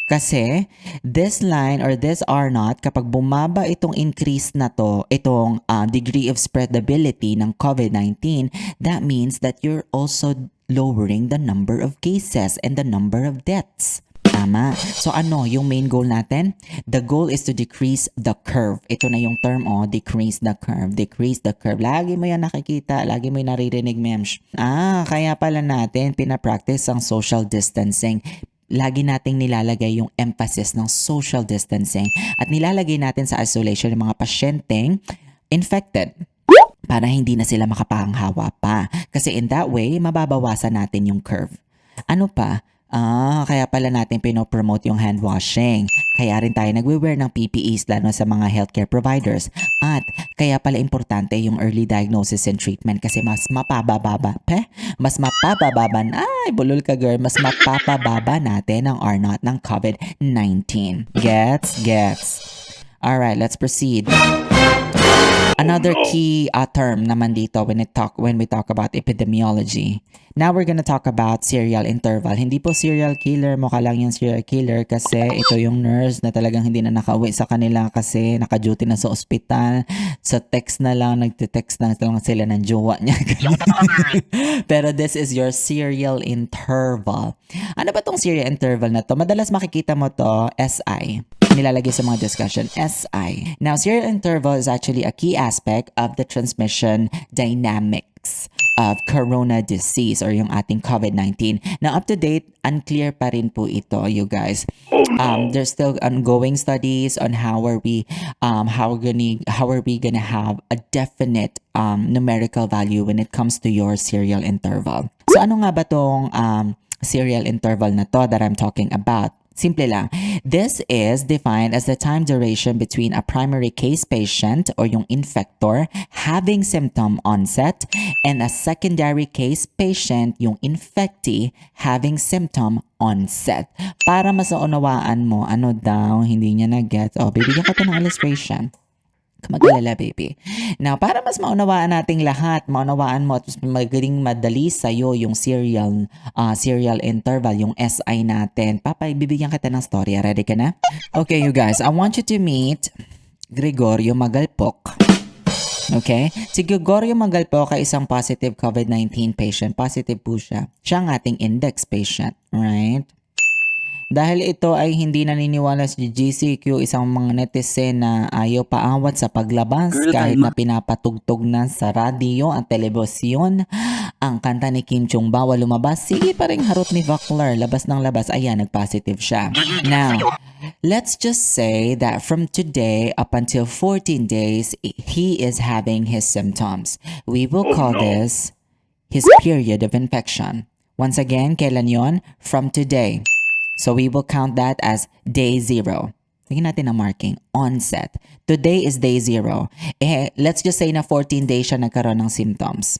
Kasi this line or this R0, kapag bumaba itong increase na to, itong degree of spreadability ng COVID-19, that means that you're also lowering the number of cases and the number of deaths. Tama. So ano yung main goal natin? The goal is to decrease the curve. Ito na yung term, decrease the curve. Decrease the curve. Lagi mo yan nakikita. Lagi mo yung naririnig, mems. Kaya pala natin pinapractice ang social distancing. Lagi nating nilalagay yung emphasis ng social distancing at nilalagay natin sa isolation yung mga pasyenteng infected para hindi na sila makapanghawa pa. Kasi in that way, mababawasan natin yung curve. Ano pa? Kaya pala natin pinopromote yung hand washing. Kaya rin tayo nagwe-wear ng PPEs lalo sa mga healthcare providers. At kaya pala importante yung early diagnosis and treatment kasi mas mapapababa natin ang R0 ng COVID-19. Gets? Alright, let's proceed. Another key term naman dito when we talk about epidemiology. Now we're gonna talk about serial interval. Hindi po serial killer, mukha lang yung serial killer kasi ito yung nurse na talagang hindi na nakauwi sa kanila kasi naka-duty na sa ospital. Sa text na lang, nagte-text na lang sila ng jowa niya. Pero this is your serial interval. Ano ba tong serial interval na to? Madalas makikita mo to, SI. Nilalagay sa mga discussion, SI. Now, serial interval is actually a key aspect of the transmission dynamics of corona disease or yung ating COVID-19. Now, up to date, unclear pa rin po ito, you guys. There's still ongoing studies on how are we gonna have a definite numerical value when it comes to your serial interval. So, ano nga ba tong serial interval na to that I'm talking about? Simple lang. This is defined as the time duration between a primary case patient or yung infector having symptom onset and a secondary case patient, yung infectee, having symptom onset. Para mas naunawaan mo, ano daw, hindi niya na-get. Bibigyan ko ito ng illustration. Mag-alala, baby. Now, para mas maunawaan nating lahat, maunawaan mo at magaling madali sa'yo yung serial interval, yung SI natin. Bibigyan kita ng story. Ready ka na? Okay, you guys. I want you to meet Gregorio Magalpok. Okay? Si Gregorio Magalpok ay isang positive COVID-19 patient. Positive po siya. Siya ang ating index patient. Right? Dahil ito ay hindi naniniwala si GCQ, isang mga netizen na ayaw paawat sa paglabas kahit na pinapatugtog na sa radyo at telebisyon ang kanta ni Kim Chung bawal lumabas, sige pa rin harot ni Vakler, labas ng labas, ayan, nagpositive siya. Now, let's just say that from today up until 14 days, he is having his symptoms. We will call this his period of infection. Once again, kailan yon? From today. So we will count that as day 0. Tingnan natin ang marking. Onset. Today is day 0. Let's just say na 14 days siya nagkaroon ng symptoms.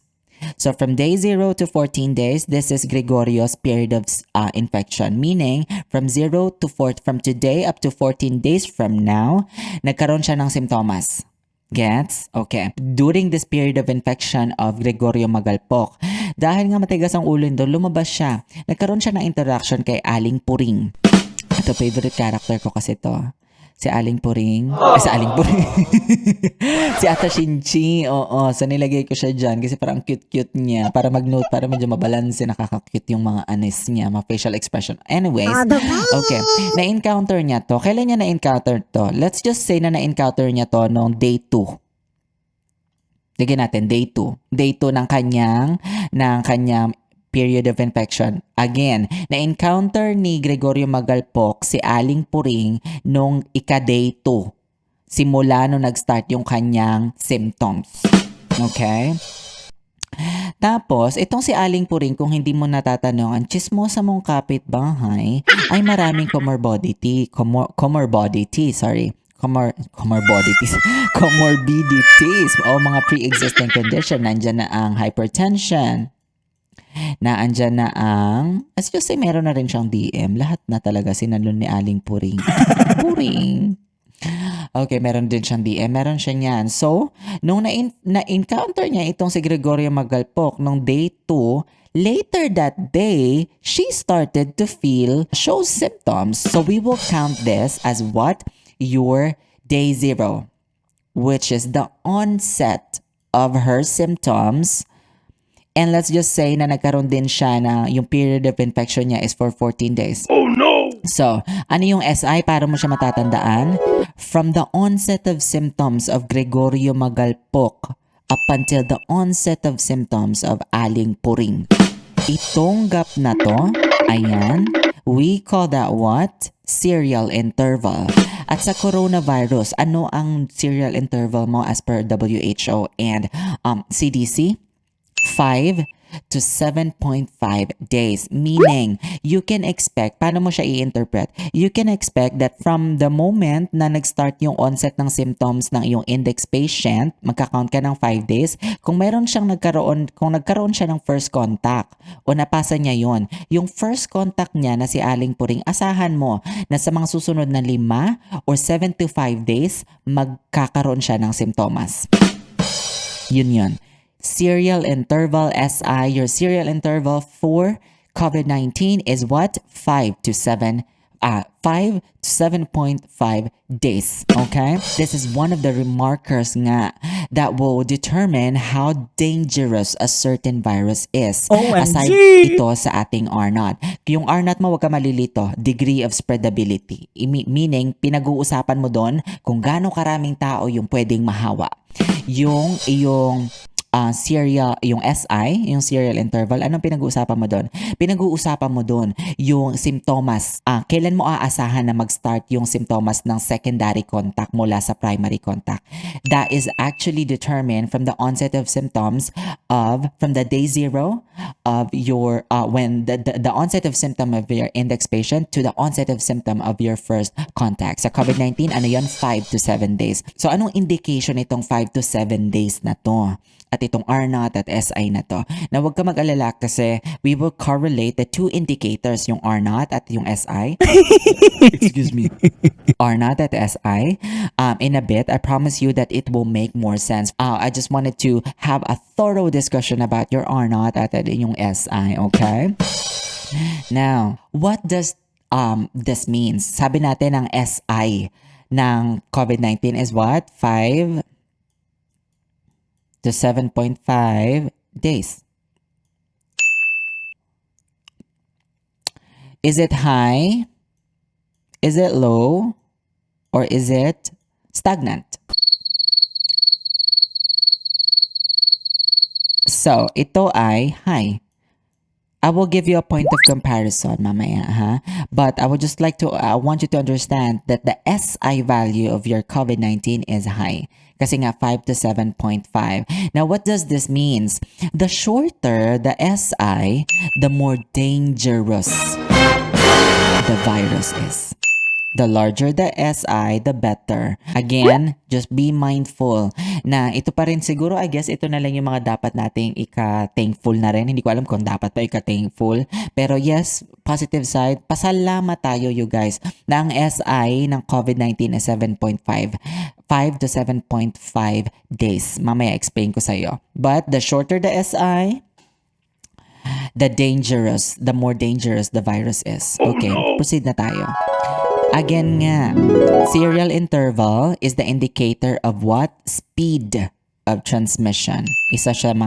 So from day 0 to 14 days, this is Gregorio's period of infection. Meaning, from today up to 14 days from now, nagkaroon siya ng simptomas. Gets? Okay. During this period of infection of Gregorio Magalpok, dahil nga matigas ang ulo nito, lumabas siya. Nagkaroon siya ng interaction kay Aling Puring. Ito, favorite character ko kasi to. Si Aling Puring. Si Aling Puring. Si Ata Shinchi. Oo. So, nilagay ko siya dyan kasi parang cute-cute niya. Para mag-note, para medyo mabalanse, nakaka-cute yung mga anis niya, mga facial expression. Anyways, okay. Na-encounter niya to. Kailan niya na-encounter to? Let's just say na na-encounter niya to noong day 2. Tignan natin, day 2. Day 2 ng kanyang period of infection. Again, na-encounter ni Gregorio Magalpok si Aling Puring nung ika-day 2. Simula nung nag-start yung kanyang symptoms. Okay? Tapos, itong si Aling Puring, kung hindi mo natatanong, ang chismosa mong kapitbahay ay maraming comorbidity. comorbidities o mga pre-existing condition. Nandyan na ang hypertension, na andyan na ang, as you say, meron na rin siyang DM. Lahat na talaga sinalon ni Aling Puring. Puring. Okay, meron din siyang DM. Meron siya niyan. So, nung na-encounter niya itong si Gregorio Magalpok nung day 2, later that day, she started to show symptoms. So, we will count this as what? Your day 0, which is the onset of her symptoms. And let's just say na nagkaroon din siya na yung period of infection niya is for 14 days. Oh no! So, ano yung SI para mo siya matatandaan? From the onset of symptoms of Gregorio Magalpok up until the onset of symptoms of Aling Puring. Itong gap na to, ayan, we call that what? Serial interval. At sa coronavirus, ano ang serial interval mo as per WHO and CDC? 5 to 7.5 days. Meaning, you can expect, paano mo siya i-interpret? You can expect that from the moment na nag-start yung onset ng symptoms ng iyong index patient, magka-count ka ng 5 days. Kung meron siyang nagkaroon siya ng first contact o napasa niya yon, yung first contact niya na si Aling Puring, asahan mo na sa mga susunod na 5 or 7 to 5 days, magkakaroon siya ng simptomas. Yun. Serial interval SI, your serial interval for COVID-19 is what? 5 to 7.5 days. Okay? This is one of the remarkers nga that will determine how dangerous a certain virus is. OMG! Aside ito sa ating R0. Yung R0 mo, huwag ka malilito. Degree of spreadability. Meaning, pinag-uusapan mo doon kung gaano karaming tao yung pwedeng mahawa. Yung yung SI, yung serial interval, anong pinag-uusapan mo doon? Pinag-uusapan mo doon yung symptoms. Kailan mo aasahan na mag-start yung symptoms ng secondary contact mula sa primary contact? That is actually determined from the onset of symptoms from the day 0 of your, when the onset of symptom of your index patient to the onset of symptom of your first contact. Sa COVID-19, ano yun? 5 to 7 days. So, anong indication itong 5 to 7 days na to? At itong R0 at SI na to. Na huwag ka mag-alala kasi we will correlate the two indicators, yung R0 at yung SI. Excuse me. R0 at SI. In a bit, I promise you that it will make more sense. I just wanted to have a thorough discussion about your R0 at yung SI, okay? Now, what does this means? Sabi natin ang SI ng COVID-19 is what? 5 to 7.5 days. Is it high? Is it low? Or is it stagnant? So, ito ay high. I will give you a point of comparison mamaya, ha? But I would just like to, I want you to understand that the SI value of your COVID-19 is high. Kasi nga 5 to 7.5. Now, what does this mean? The shorter the SI, the more dangerous the virus is. The larger the SI, the better. Again, just be mindful na ito pa rin siguro, I guess, ito na lang yung mga dapat nating ika-thankful na rin. Hindi ko alam kung dapat pa ika-thankful. Pero yes, positive side, pasalamat tayo you guys na ang SI ng COVID-19 is 7.5. 5 to 7.5 days. Mamaya explain ko sa iyo. But the shorter the SI, the more dangerous the virus is. Okay, proceed na tayo. Again nga, serial interval is the indicator of what? Speed of transmission. Isa siya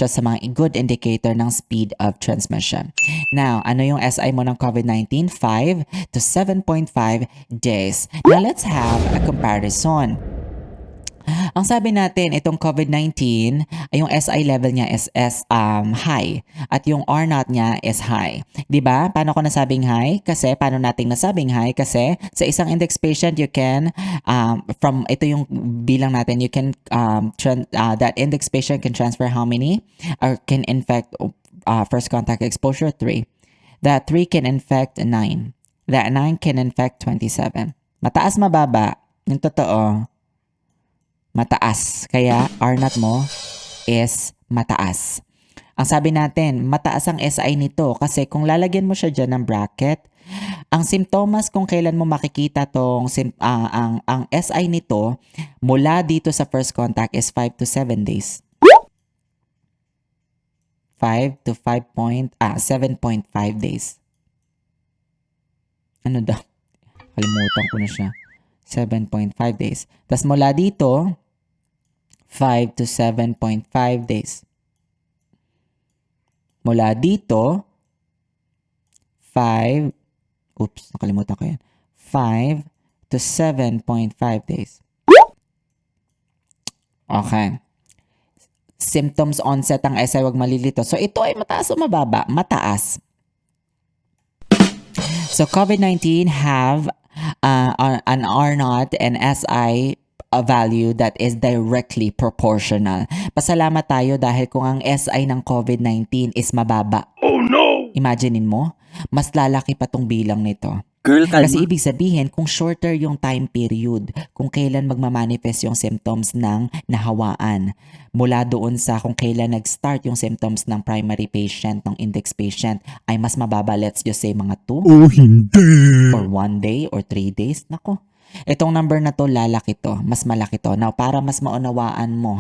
sa mga good indicator ng speed of transmission. Now, ano yung SI mo ng COVID-19? 5 to 7.5 days. Now, let's have a comparison. Ang sabi natin, itong COVID-19, yung SI level niya is high at yung R0 niya is high. 'Di ba? Paano ko nasabing high? Kasi paano nating nasabing high? Kasi sa isang index patient you can from ito yung bilang natin, you can that index patient can transfer how many or can infect first contact exposure 3. That 3 can infect 9. That 9 can infect 27. Mataas, mababa. Yung totoo, mataas. Kaya R0 mo is mataas. Ang sabi natin, mataas ang SI nito kasi kung lalagyan mo siya dyan ng bracket, ang simptomas kung kailan mo makikita ang SI nito mula dito sa first contact is 5 to 7 days. 5 to 7.5 days. Ano daw? Kalimutan ko na siya. 7.5 days. Tapos mula dito, 5 to 7.5 days. Mula dito, 5, nakalimutan ko yan. 5 to 7.5 days. Okay. Symptoms onset ang SI, wag malilito. So ito ay mataas o mababa? Mataas. So COVID-19 have an R0 and SI a value that is directly proportional. Pasalamat tayo dahil kung ang SI ng COVID-19 is mababa. Oh no! Imaginein mo, mas lalaki pa tong bilang nito. Girl, kalma. Kasi ibig sabihin, kung shorter yung time period, kung kailan magmamanifest yung symptoms ng nahawaan, mula doon sa kung kailan nag-start yung symptoms ng primary patient, ng index patient, ay mas mababa, let's just say mga 2 Oh, hindi. or 1 day or 3 days. Nako, itong number na to, lalaki to, mas malaki to. Now, para mas maunawaan mo,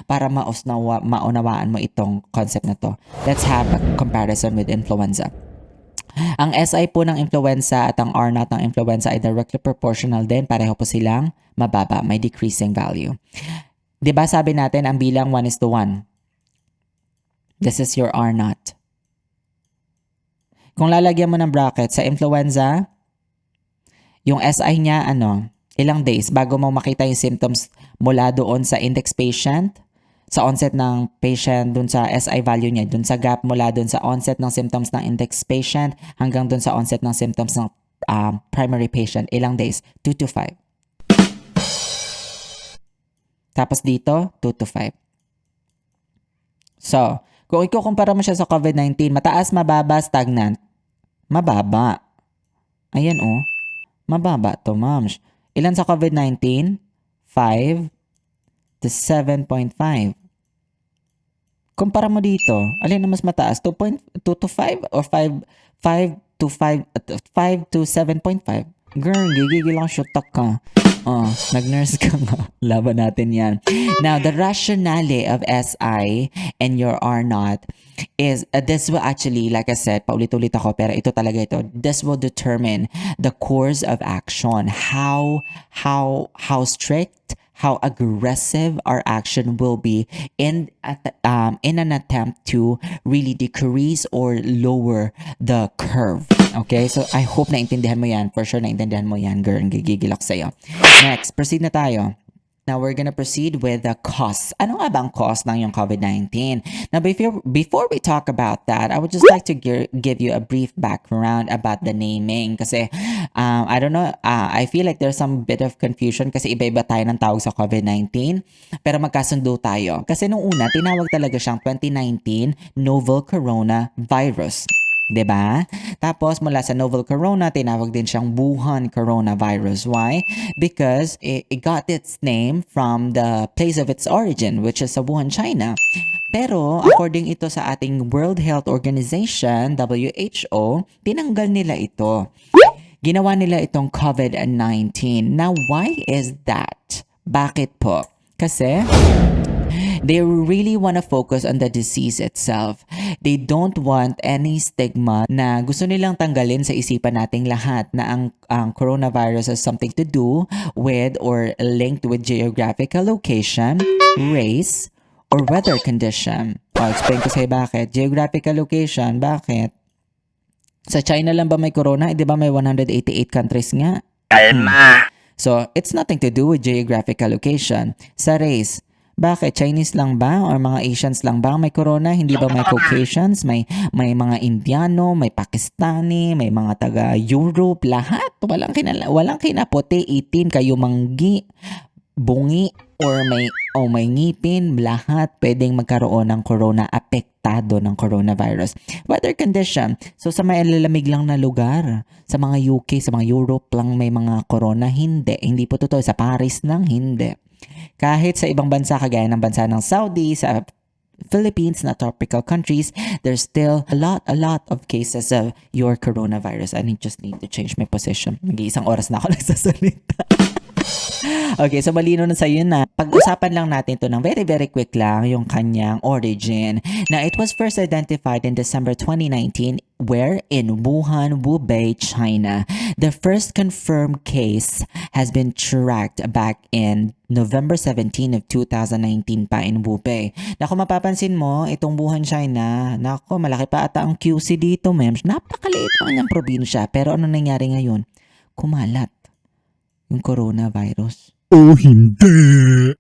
para maunawaan mo itong concept na to, let's have a comparison with influenza. Ang SI po ng influenza at ang R0 ng influenza ay directly proportional din. Pareho po silang mababa. May decreasing value. Diba sabi natin ang bilang 1:1? This is your R0. Kung lalagyan mo ng bracket sa influenza, yung SI niya, ilang days bago mo makita yung symptoms mula doon sa index patient, sa onset ng patient, dun sa SI value niya, dun sa gap mula dun sa onset ng symptoms ng index patient hanggang dun sa onset ng symptoms ng primary patient. Ilang days? 2 to 5. Tapos dito, 2 to 5. So, kung ikukumpara mo siya sa COVID-19, mataas, mababa, stagnant. Mababa. Ayan mababa to, ma'ams. Ilan sa COVID-19? 5 to 7.5. Kumpara mo dito, alin na mas mataas? 2 to 5 or 5 to 7.5? Girl, gigigil lang shotak ka. Nag-nurse ka nga. Laban natin yan. Now, the rationale of SI and your R0 is, this will actually, like I said, paulit-ulit ako, pero ito talaga ito. This will determine the course of action. How strict, how aggressive our action will be in an attempt to really decrease or lower the curve. Okay? So, I hope naintindihan mo yan. For sure, naintindihan mo yan, girl. Gigigil ako sa'yo. Next, proceed na tayo. Now, we're gonna proceed with the cause. Ano nga ba ang cause ng yung COVID-19? Now, before we talk about that, I would just like to give you a brief background about the naming. Kasi, I don't know, I feel like there's some bit of confusion kasi iba-iba tayo ng tawag sa COVID-19. Pero magkasundo tayo. Kasi nung una, tinawag talaga siyang 2019 Novel Coronavirus. 'Di ba? Tapos mula sa novel corona, tinawag din siyang Wuhan coronavirus. Why? Because it got its name from the place of its origin, which is sa Wuhan, China. Pero according ito sa ating World Health Organization, WHO, tinanggal nila ito. Ginawa nila itong COVID-19. Now, why is that? Bakit po? Kasi they really want to focus on the disease itself. They don't want any stigma na gusto nilang tanggalin sa isipan nating lahat na ang coronavirus has something to do with or linked with geographical location, race, or weather condition. I'll explain ko sa'yo bakit. Geographical location, bakit? Sa China lang ba may corona? Di ba may 188 countries nga? Kalma. So, it's nothing to do with geographical location. Sa race, bakit? Chinese lang ba? Or mga Asians lang ba may corona? Hindi ba may Caucasians? May mga Indiano, may Pakistani, may mga taga-Europe, lahat. Walang kinaputi, itim, kayo manggi. bungi or may ngipin, lahat pwedeng magkaroon ng corona, apektado ng coronavirus. Weather condition. So sa may lalamig lang na lugar, sa mga UK, sa mga Europe lang may mga corona, hindi po totoo. Sa Paris lang, hindi. Kahit sa ibang bansa, kagaya ng bansa ng Saudi, sa Philippines na tropical countries, there's still a lot of cases of your coronavirus. I just need to change my position. Mag-iisang oras na ako nagsasalita. Okay, so malino na sa'yo na. Pag-usapan lang natin to ng very quick lang yung kanyang origin. Now, it was first identified in December 2019 where in Wuhan, Hubei, China. The first confirmed case has been tracked back in November 17 of 2019 pa in Hubei. Na kung mapapansin mo, itong Wuhan, China, nako, malaki pa ata ang QC dito, mems. Napakaliit lang niyang probinsya. Pero ano nangyari ngayon? Kumalat yung coronavirus. Oh, hindi.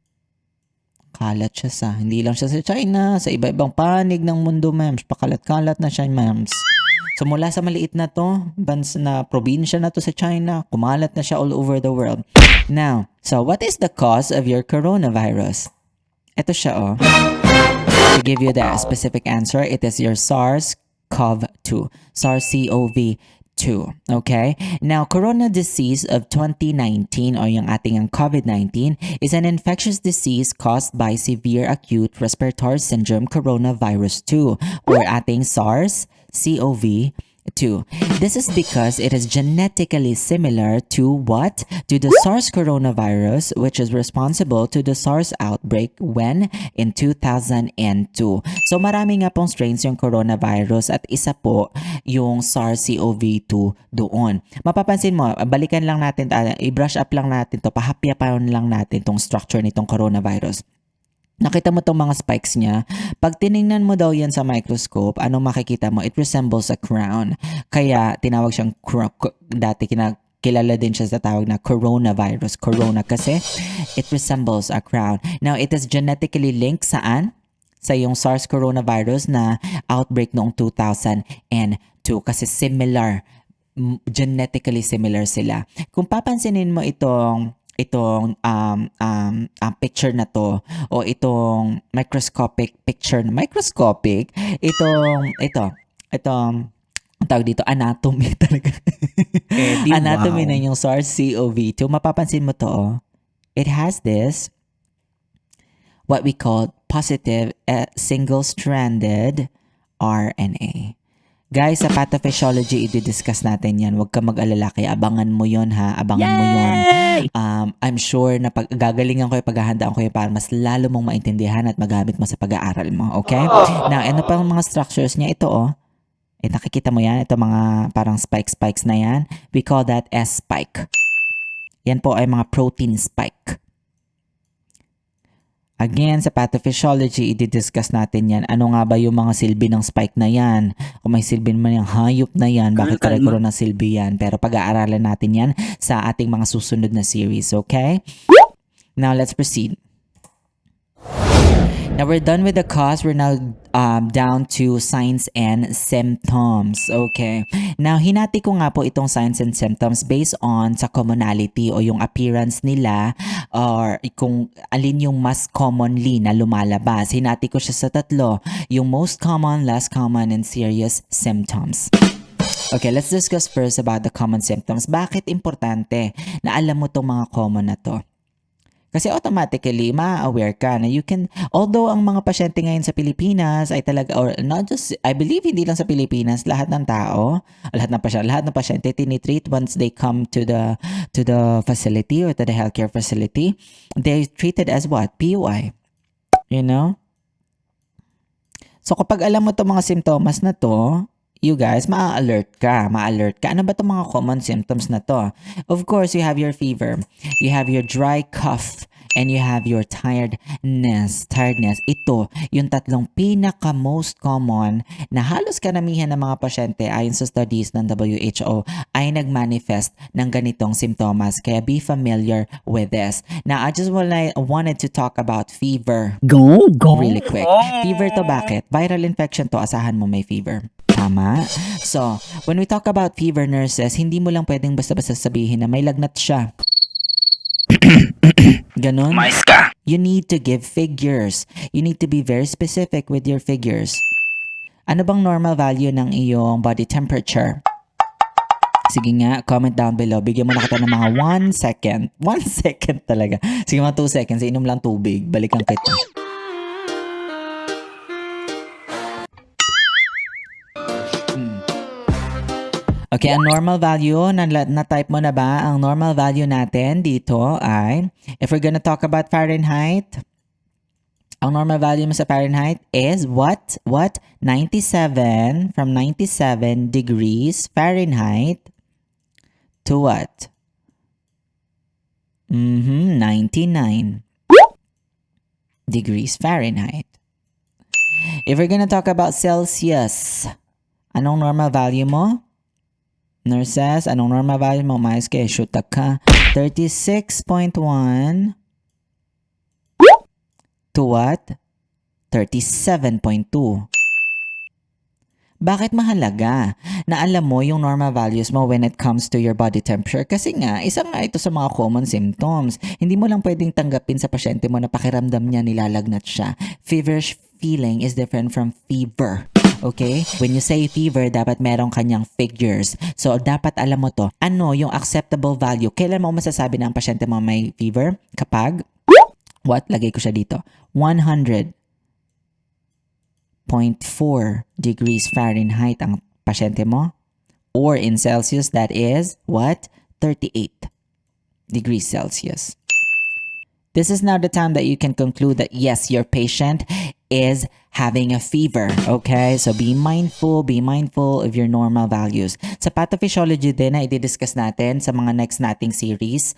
Kalat siya hindi lang siya sa China, sa iba-ibang panig ng mundo, mems. Pakalat-kalat na siya, mems. So mula sa maliit na to, na probinsya na to sa China, kumalat na siya all over the world. Now, so what is the cause of your coronavirus? Ito siya, oh. To give you the specific answer, it is your SARS-CoV-2. SARS-CoV-2. Okay? Now, corona disease of 2019 or yung ating ang COVID-19 is an infectious disease caused by severe acute respiratory syndrome coronavirus 2 or ating SARS-CoV-2. This is because it is genetically similar to what? To the SARS coronavirus, which is responsible to the SARS outbreak when in 2002. So marami nga pong strains yung coronavirus at isa po yung SARS-CoV-2 doon. Mapapansin mo, balikan lang natin, i-brush up lang natin to, pahapyapan lang natin tong structure nitong coronavirus. Nakita mo tong mga spikes niya. Pag tiningnan mo daw yan sa microscope, ano makikita mo? It resembles a crown. Kaya tinawag siyang dati kilala din siya sa tawag na coronavirus. Corona kasi it resembles a crown. Now, it is genetically linked saan? Sa yung SARS coronavirus na outbreak noong 2002 kasi genetically similar sila. Kung papansinin mo itong picture na to o itong microscopic picture na itong tawag dito anatomy talaga. Anatomy na yung SARS-CoV-2, mapapansin mo to, oh. It has this what we call positive single-stranded RNA. Guys, sa pathophysiology, i-discuss natin yan. Huwag ka mag-alala. Kaya abangan mo yon ha. Abangan mo yon. I'm sure na gagalingan ko yung paghahandaan ko yung para mas lalo mong maintindihan at magamit mo sa pag-aaral mo. Okay? Now, ano pa mga structures niya? Ito, oh. Nakikita mo yan? Ito mga parang spikes na yan. We call that S-spike. Yan po ay mga protein spike. Again, sa pathophysiology, i-discuss natin yan. Ano nga ba yung mga silbi ng spike na yan? Kung may silbi naman yung hayop na yan, bakit kare-karo ng silbi yan? Pero pag-aaralan natin yan sa ating mga susunod na series, okay? Now, let's proceed. Now, we're done with the cause. We're now down to signs and symptoms. Okay. Now, hinati ko nga po itong signs and symptoms based on sa commonality o yung appearance nila or kung alin yung mas commonly na lumalabas. Hinati ko siya sa tatlo. Yung most common, less common, and serious symptoms. Okay, let's discuss first about the common symptoms. Bakit importante na alam mo itong mga common na to? Kasi automatically, ma-aware ka na you can, although ang mga pasyente ngayon sa Pilipinas ay talaga, or not just, I believe hindi lang sa Pilipinas, lahat ng tao, lahat ng pasyente tinitreat once they come to the facility or to the healthcare facility, they're treated as what? PUI. You know? So kapag alam mo itong mga simptomas na to, you guys, ma-alert ka. Ano ba itong mga common symptoms na to? Of course, you have your fever. You have your dry cough. And you have your tiredness. Ito, yung tatlong pinaka-most common na halos karamihan ng mga pasyente ayon sa studies ng WHO ay nag-manifest ng ganitong simptomas. Kaya be familiar with this. Now, I just wanted to talk about fever. Go. Really quick. Fever to bakit? Viral infection to, asahan mo may fever. Tama? So, when we talk about fever, nurses, hindi mo lang pwedeng basta-basta sabihin na may lagnat siya. Ganon. Mais ka. You need to give figures. You need to be very specific with your figures. Ano bang normal value ng iyong body temperature? Sige nga, comment down below. Bigyan mo na kita ng mga 1 second. 1 second talaga. Sige mga 2 seconds. Inom lang tubig. Balikan kita. Okay, ang normal value, na-type mo na ba? Ang normal value natin dito ay, if we're gonna talk about Fahrenheit, ang normal value mo sa Fahrenheit is what? 97, from 97 degrees Fahrenheit to what? 99 degrees Fahrenheit. If we're gonna talk about Celsius, anong normal value mo? Nurses, anong normal value mo? Mais kayo, shoot ka. 36.1 to what? 37.2. Bakit mahalaga na alam mo yung normal values mo when it comes to your body temperature? Kasi nga, isa nga ito sa mga common symptoms. Hindi mo lang pwedeng tanggapin sa pasyente mo na pakiramdam niya nilalagnat siya. Feverish feeling is different from fever. Okay? When you say fever, dapat merong kanyang figures. So, dapat alam mo to. Ano yung acceptable value? Kailan mo masasabi na ang pasyente mo may fever? Kapag, what? Lagay ko siya dito. 100.4 degrees Fahrenheit ang pasyente mo. Or in Celsius, that is, what? 38 degrees Celsius. This is now the time that you can conclude that yes, your patient is having a fever. Okay? So be mindful of your normal values. Sa pathophysiology din na i-discuss natin sa mga next nating series,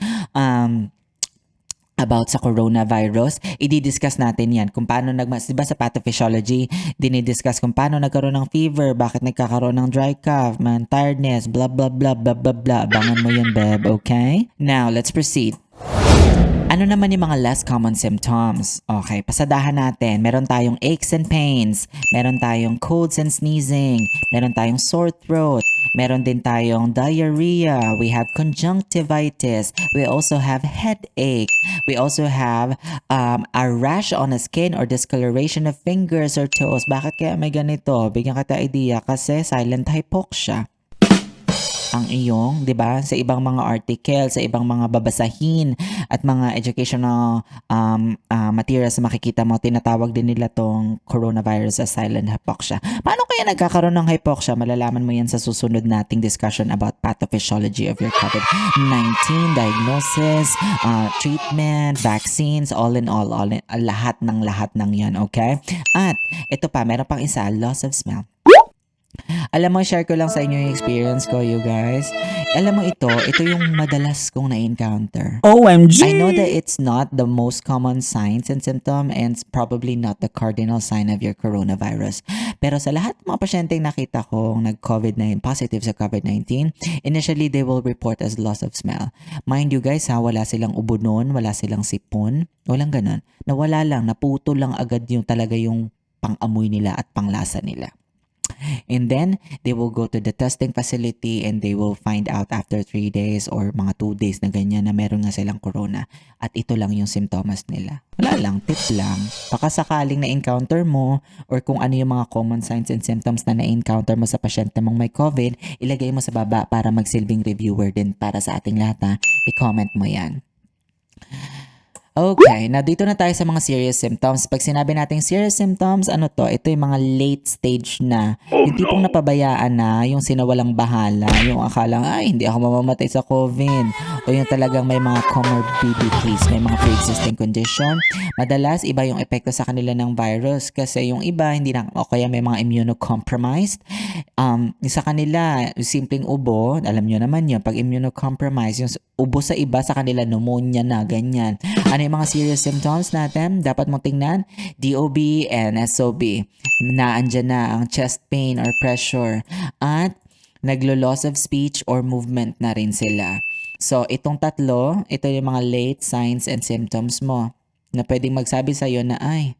about sa coronavirus, i-discuss natin yan kung paano diba sa pathophysiology, dinidiscuss kung paano nagkaroon ng fever, bakit nagkakaroon ng dry cough, tiredness, blah blah blah blah blah blah. Abangan mo yun, beb, okay? Now, let's proceed. Ano naman yung mga less common symptoms? Okay, pasadahan natin. Meron tayong aches and pains. Meron tayong colds and sneezing. Meron tayong sore throat. Meron din tayong diarrhea. We have conjunctivitis. We also have headache. We also have a rash on the skin or discoloration of fingers or toes. Bakit kaya may ganito? Bigyan kita idea kasi silent hypoxia ang iyong, 'di ba? Sa ibang mga article, sa ibang mga babasahin at mga educational materials na makikita mo, tinatawag din nila tong coronavirus as silent hypoxia. Paano kaya nagkakaroon ng hypoxia? Malalaman mo yan sa susunod nating discussion about pathophysiology of your COVID-19, diagnosis, treatment, vaccines, all in all, lahat ng yan, okay? At ito pa, meron pang isa, loss of smell. Alam mo, share ko lang sa inyo yung experience ko, you guys. Alam mo ito yung madalas kong na-encounter. OMG! I know that it's not the most common signs and symptom and it's probably not the cardinal sign of your coronavirus. Pero sa lahat ng mga pasyenteng nakita ko nag-COVID-19, positive sa COVID-19, initially they will report as loss of smell. Mind you guys ha, wala silang ubo nun, wala silang sipon, walang ganun. Nawala lang, naputo lang agad yung talaga yung pang-amoy nila at panglasa nila. And then, they will go to the testing facility and they will find out after 3 days or mga 2 days na ganyan na meron nga silang corona. At ito lang yung symptoms nila. Wala lang, tip lang. Baka sakaling na-encounter mo or kung ano yung mga common signs and symptoms na na-encounter mo sa pasyente mong may COVID, ilagay mo sa baba para magsilbing reviewer din para sa ating lahat ha. I-comment mo yan. Okay, na dito na tayo sa mga serious symptoms. Pag sinabi nating serious symptoms, ano to? Ito yung mga late stage na. Yung tipong napabayaan na, yung sinawalang bahala, yung akalang, ay, hindi ako mamamatay sa COVID. O yung talagang may mga comorbidities, may mga pre-existing condition. Madalas, iba yung epekto sa kanila ng virus kasi yung iba, hindi na, o kaya may mga immunocompromised. Sa kanila, simpleng ubo, alam nyo naman yun, pag immunocompromised, yung ubo sa iba, sa kanila pneumonia na, ganyan. Ano yung mga serious symptoms natin? Dapat mong tingnan, DOB and SOB. Naandyan na ang chest pain or pressure. At naglo-loss of speech or movement na rin sila. So, itong tatlo, ito yung mga late signs and symptoms mo na pwedeng magsabi sa'yo na, ay,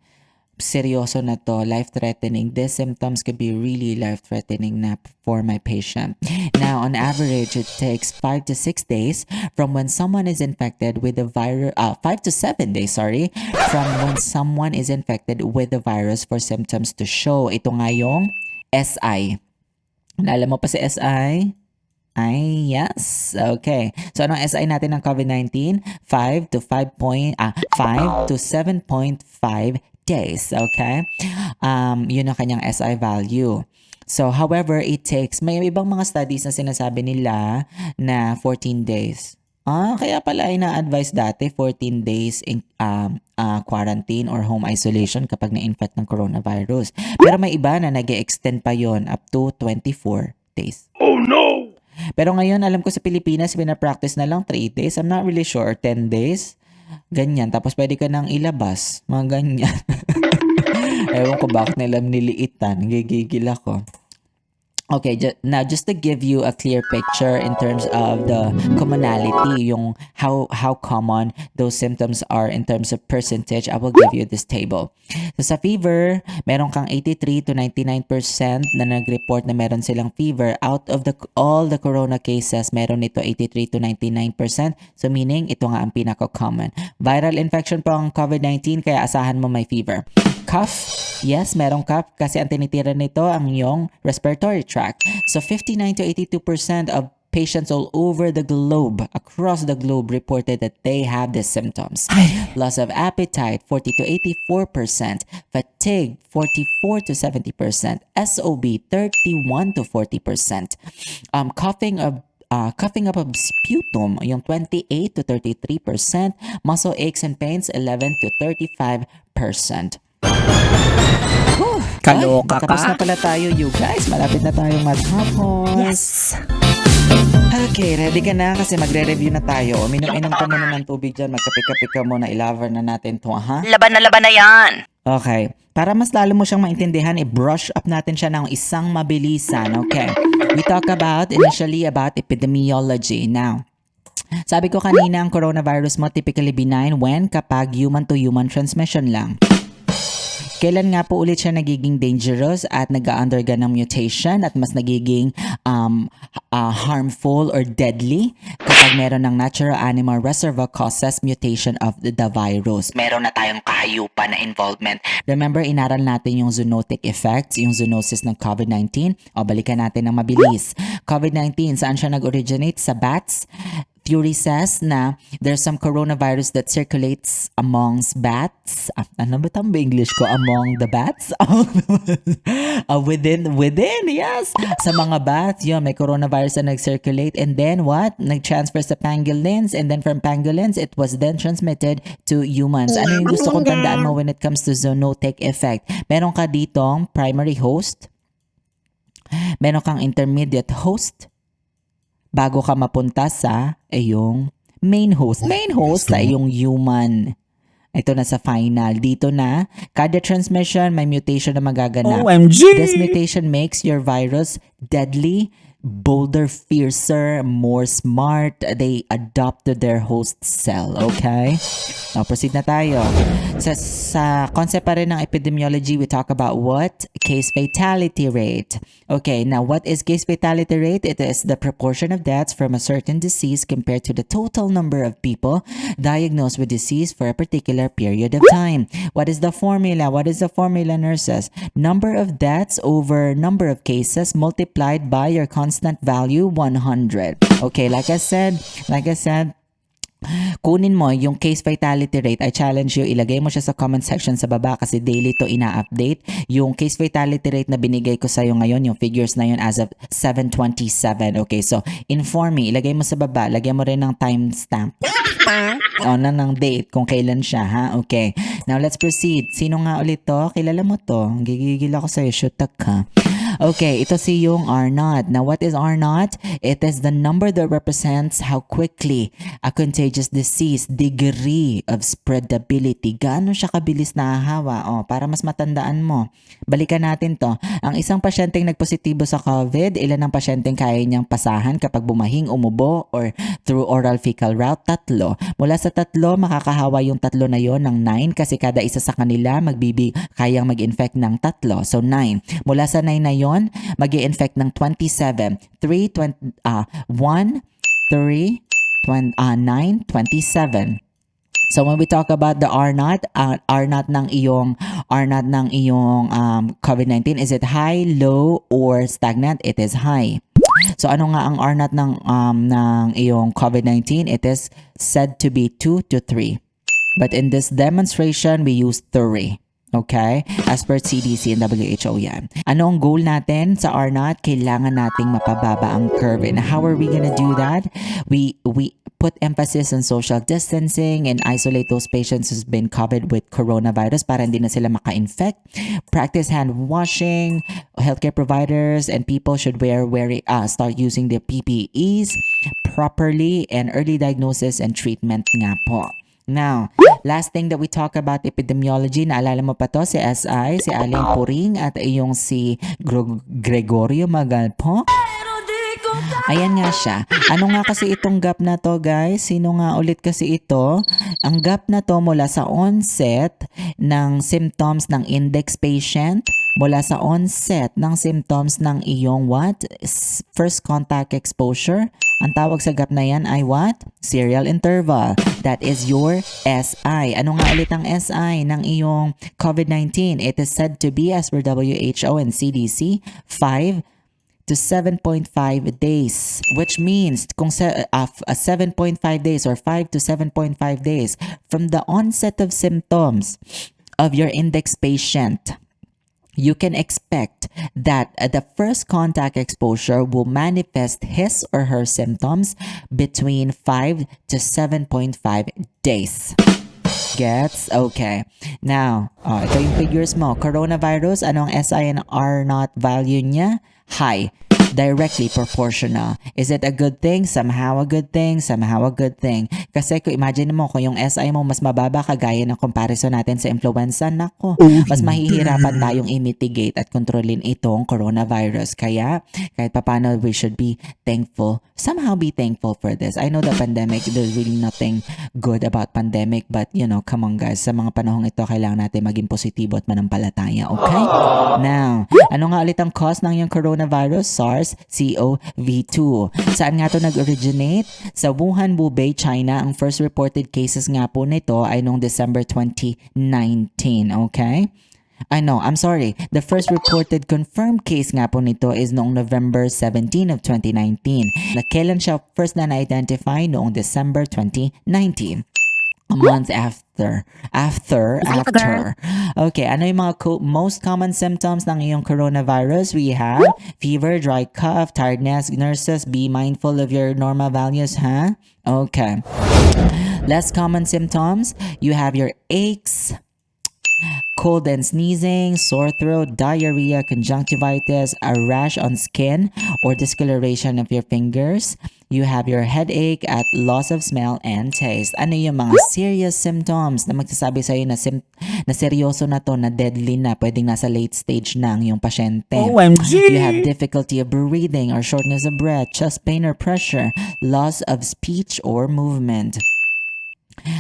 seryoso na to, life-threatening. These symptoms could be really life-threatening na for my patient. Now, on average, it takes 5 to 6 days from when someone is infected with the virus, 5 to 7 days, sorry, from when someone is infected with the virus for symptoms to show. Ito nga yung SI. Naalala mo pa si SI? Ay, yes. Okay. So, anong SI natin ng COVID-19? 5 to 7.5 days. Okay? Yun ang kanyang SI value. So, however, it takes, may ibang mga studies na sinasabi nila na 14 days. Kaya pala ay na-advise dati 14 days in quarantine or home isolation kapag na-infect ng coronavirus. Pero may iba na nag-extend pa yon up to 24 days. Oh no! Pero ngayon, alam ko sa Pilipinas, pinapractice na lang 3 days. I'm not really sure. 10 days. Ganyan. Tapos pwede ka nang ilabas. Mga ganyan. Ewan ko bakit nila niliitan. Gigigil ako. Okay, now just to give you a clear picture in terms of the commonality, yung how common those symptoms are in terms of percentage, I will give you this table. So sa fever, meron kang 83 to 99% na nag-report na meron silang fever. Out of all the corona cases, meron ito 83 to 99%. So meaning, ito nga ang pinaka-common. Viral infection po ang COVID-19, kaya asahan mo may fever. Cough, yes, merong cough kasi ang tinitira nito ang iyong respiratory tract. So 59 to 82% of patients all over the globe, across the globe, reported that they have these symptoms. Loss of appetite, 40 to 84%. Fatigue, 44 to 70%. SOB, 31 to 40%. Coughing up of sputum, yung 28 to 33%. Muscle aches and pains, 11 to 35%. Kaloka Tapos ka. na pala tayo, you guys. Malapit na tayong maghapon. Yes. Okay, ready ka na? Kasi magre-review na tayo. Uminom-inom ka muna ng tubig dyan. Magkape-kape ka muna. I-lover na natin to, ha? Laban na yan. Okay. Para mas lalo mo siyang maintindihan, i-brush up natin siya ng isang mabilisan. Okay. We talk initially about epidemiology. Now, sabi ko kanina, ang coronavirus mo typically benign when kapag human-to-human transmission lang. Kailan nga po ulit siya nagiging dangerous at nag-undergo ng mutation at mas nagiging harmful or deadly kapag meron ng natural animal reservoir causes mutation of the virus. Meron na tayong kahayupan na involvement. Remember, inaral natin yung zoonotic effects, yung zoonosis ng COVID-19. O, balikan natin ng mabilis. COVID-19, saan siya nag-originate? Sa bats. Theory says na there's some coronavirus that circulates amongst bats. Ano ba tama ba English ko? Among the bats? Within, yes. Sa mga bats, yun, may coronavirus na nag-circulate. And then what? Nag-transfer sa pangolins. And then from pangolins, it was then transmitted to humans. Ano yung gusto kong tandaan mo when it comes to zoonotic effect? Meron ka ditong primary host. Meron kang intermediate host. Bago ka mapunta sa iyong main host. Main host sa iyong human. Ito na sa final. Dito na, kada transmission, may mutation na magaganap. OMG! This mutation makes your virus deadly, bolder, fiercer, more smart. They adapt to their host cell. Okay? Now, proceed na tayo. Sa concept pa rin ng epidemiology, we talk about what? Case fatality rate. Okay, now what is case fatality rate? It is the proportion of deaths from a certain disease compared to the total number of people diagnosed with disease for a particular period of time. What is the formula? What is the formula, nurses? Number of deaths over number of cases multiplied by your constant value, 100. Okay, like I said, kunin mo yung case fatality rate. I challenge you, ilagay mo siya sa comment section sa baba kasi daily to ina-update. Yung case fatality rate na binigay ko sa'yo ngayon, yung figures na yun as of 7/27. Okay, so inform me, ilagay mo sa baba, lagyan mo rin ng timestamp. Ng date kung kailan siya, ha? Okay, now let's proceed. Sino nga ulit to? Kilala mo to? Gigigil ako sa'yo, shutak ka. Okay, ito si yung R0. Now, what is R0? It is the number that represents how quickly a contagious disease disease, degree of spreadability. Gaano siya kabilis nahahawa? Para mas matandaan mo. Balikan natin to. Ang isang pasyenteng nagpositibo sa COVID, ilan ang pasyenteng kaya niyang pasahan kapag bumahing, umubo, or through oral fecal route? 3. Mula sa 3, makakahawa yung 3 na yon ng 9 kasi kada isa sa kanila kayang mag-infect ng 3. So 9. Mula sa 9 na yon, mag-i-infect ng 27. 9, 27. So when we talk about the R naught ng iyong COVID-19, is it high, low, or stagnant? It is high. So ano nga ang R naught ng iyong COVID-19? It is said to be 2 to 3. But in this demonstration, we use 3. Okay? As per CDC and WHO yan. Ano ang goal natin sa R naught? Kailangan nating mapababa ang curve. And how are we gonna do that? We put emphasis on social distancing and isolate those patients who's been COVID with coronavirus para hindi na sila maka-infect. Practice hand washing. Healthcare providers and people should start using their PPEs properly, and early diagnosis and treatment nga po. Now, last thing that we talk about epidemiology, naalala mo pa to, si SI, si Aling Puring, at iyong si Gregorio Magalpo. Ayan nga siya. Ano nga kasi itong gap na to, guys? Sino nga ulit kasi ito? Ang gap na to mula sa onset ng symptoms ng index patient, mula sa onset ng symptoms ng iyong first contact exposure. Ang tawag sa gap na yan ay what? Serial interval. That is your SI. Ano nga ulit ang SI ng iyong COVID-19? It is said to be, as per WHO and CDC, 5 to 7.5 days, which means kung 7.5 days or 5 to 7.5 days from the onset of symptoms of your index patient, you can expect that the first contact exposure will manifest his or her symptoms between 5 to 7.5 days. Gets? Okay. Now, ito yung figures mo. Coronavirus, anong SI and R naught value niya? High. Directly proportional. Is it a good thing? Somehow a good thing. Somehow a good thing. Kasi kung imagine mo, kung yung SI mo mas mababa kagaya ng comparison natin sa influenza, nako, mas mahihirapan tayong i-mitigate at kontrolin itong coronavirus. Kaya, kahit papano, we should be thankful. Somehow be thankful for this. I know the pandemic, there's really nothing good about pandemic, but come on guys, sa mga panahong ito, kailangan natin maging positibo at manampalataya. Okay? Now, ano nga ulit ang cause ng yung coronavirus? SARS-CoV-2. Saan nga ito nag-originate? Sa Wuhan, Hubei, China. Ang first reported cases nga po nito ay noong December 2019. Okay? I'm sorry. The first reported confirmed case nga po nito is noong November 17 of 2019. Kailan siya first na na-identify? Noong December 2019. A month after. Okay, ano yung mga most common symptoms ng iyong coronavirus? We have fever, dry cough, tiredness. Nurses, be mindful of your normal values, huh? Okay. Less common symptoms, you have your aches, cold and sneezing, sore throat, diarrhea, conjunctivitis, a rash on skin, or discoloration of your fingers. You have your headache at loss of smell and taste. Ano yung mga serious symptoms na magsasabi sa'yo na seryoso na to, na deadly na, pwedeng nasa late stage na ang yung pasyente? OMG! You have difficulty of breathing or shortness of breath, chest pain or pressure, loss of speech or movement.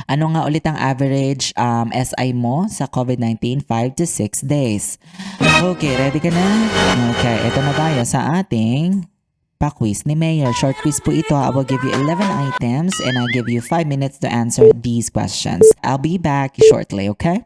Ano nga ulit ang average SI mo sa COVID-19? 5 to 6 days. Okay, ready ka na? Okay, ito na tayo sa ating pa-quiz ni Mayor. Short quiz po ito. I will give you 11 items and I'll give you 5 minutes to answer these questions. I'll be back shortly, okay?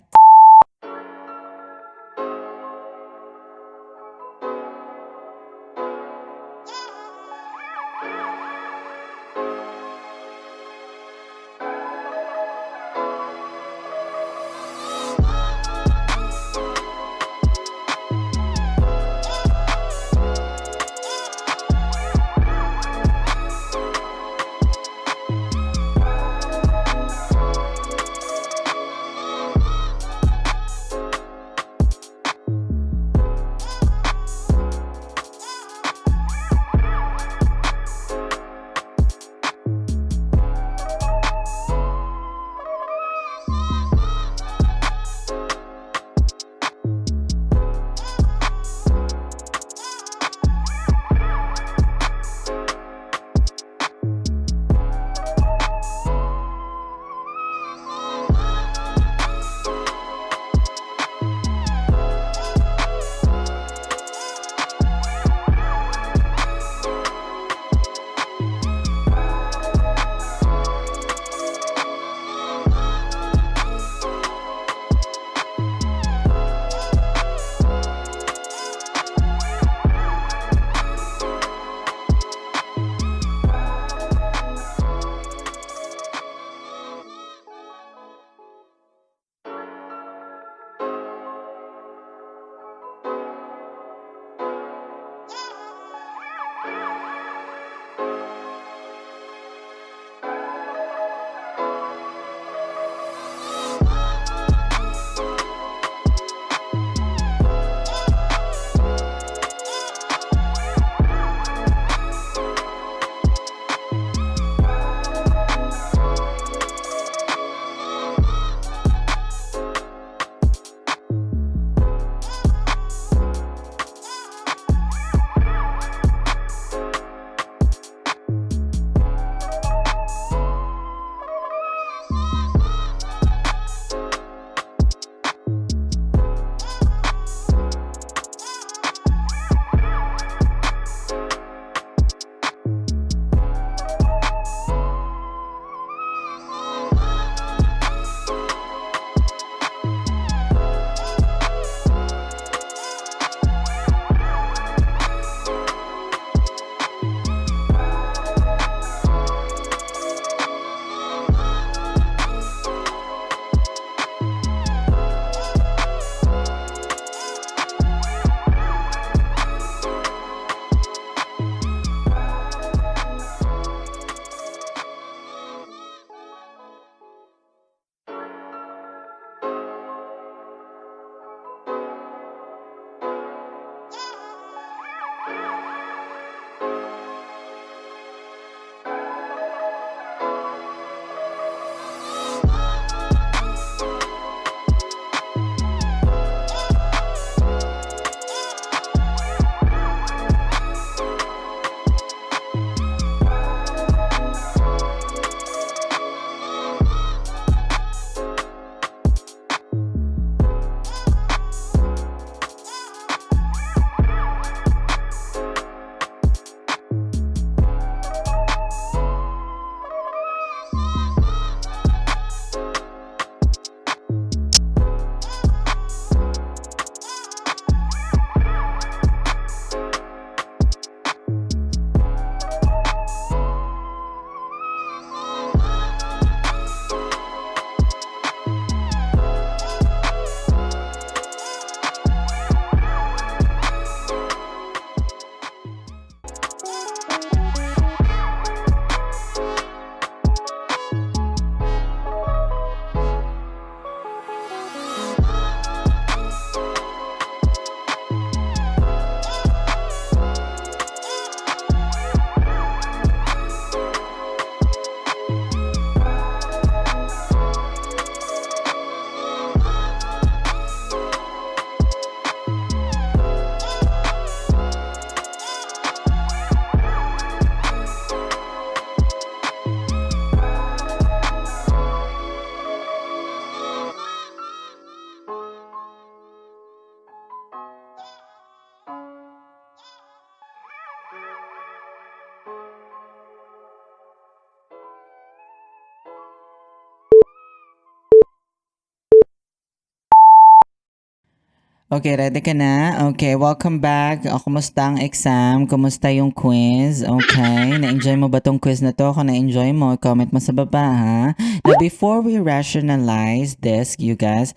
Okay, ready ka na? Okay, welcome back. Kumusta ang exam? Kumusta yung quiz? Okay, na-enjoy mo ba tong quiz na to? Kung na-enjoy mo, comment mo sa baba, ha? Now, before we rationalize this, you guys,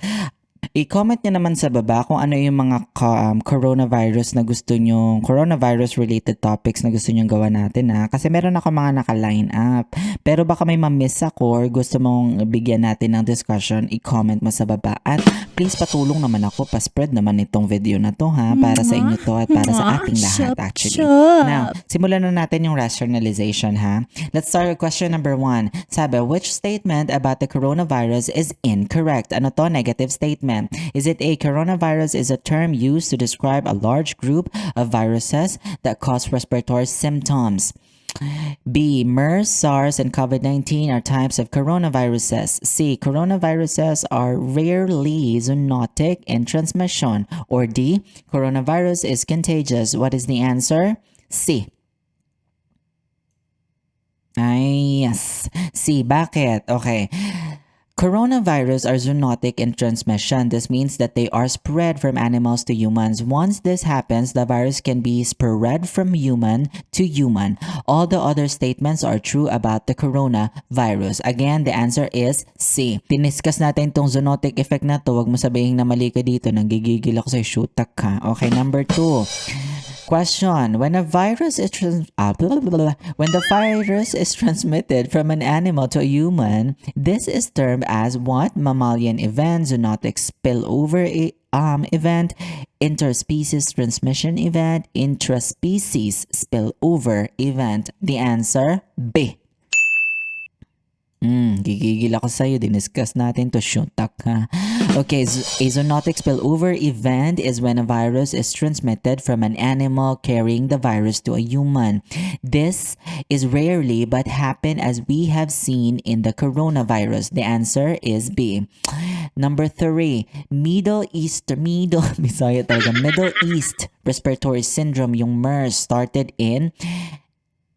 i-comment nyo naman sa baba kung ano yung mga coronavirus na gusto nyo, coronavirus-related topics na gusto nyo gawa natin, ha? Kasi meron ako mga naka-line up. Pero baka may ma-miss ako or gusto mong bigyan natin ng discussion, i-comment mo sa baba. At please patulong naman ako, pa-spread naman itong video na to, ha? Para sa inyo to at para sa ating lahat, actually. Now, simulan na natin yung rationalization, ha? Let's start with question number 1. Sabi, which statement about the coronavirus is incorrect? Ano to? Negative statement. Is it A, coronavirus is a term used to describe a large group of viruses that cause respiratory symptoms? B, MERS, SARS, and COVID-19 are types of coronaviruses. C, coronaviruses are rarely zoonotic in transmission. Or D, coronavirus is contagious. What is the answer? C. Ay, yes. C, bakit? Okay. Coronavirus are zoonotic in transmission. This means that they are spread from animals to humans. Once this happens, the virus can be spread from human to human. All the other statements are true about the coronavirus. Again, the answer is C. Tiniskas natin tong zoonotic effect na to. Huwag mo sabihin na mali ka dito. Nanggigigil ako sa shootak ka. Okay, number 2. Question: when the virus is transmitted from an animal to a human, this is termed as what? Mammalian event, zoonotic spillover event, interspecies transmission event, intraspecies spillover event. The answer B. Gigigil ako sa'yo. Diniscuss natin to. Shuntak ha. Okay, a zoonotic spillover event is when a virus is transmitted from an animal carrying the virus to a human. This is rarely but happen as we have seen in the coronavirus. The answer is B. Number 3, Middle East respiratory syndrome, yung MERS, started in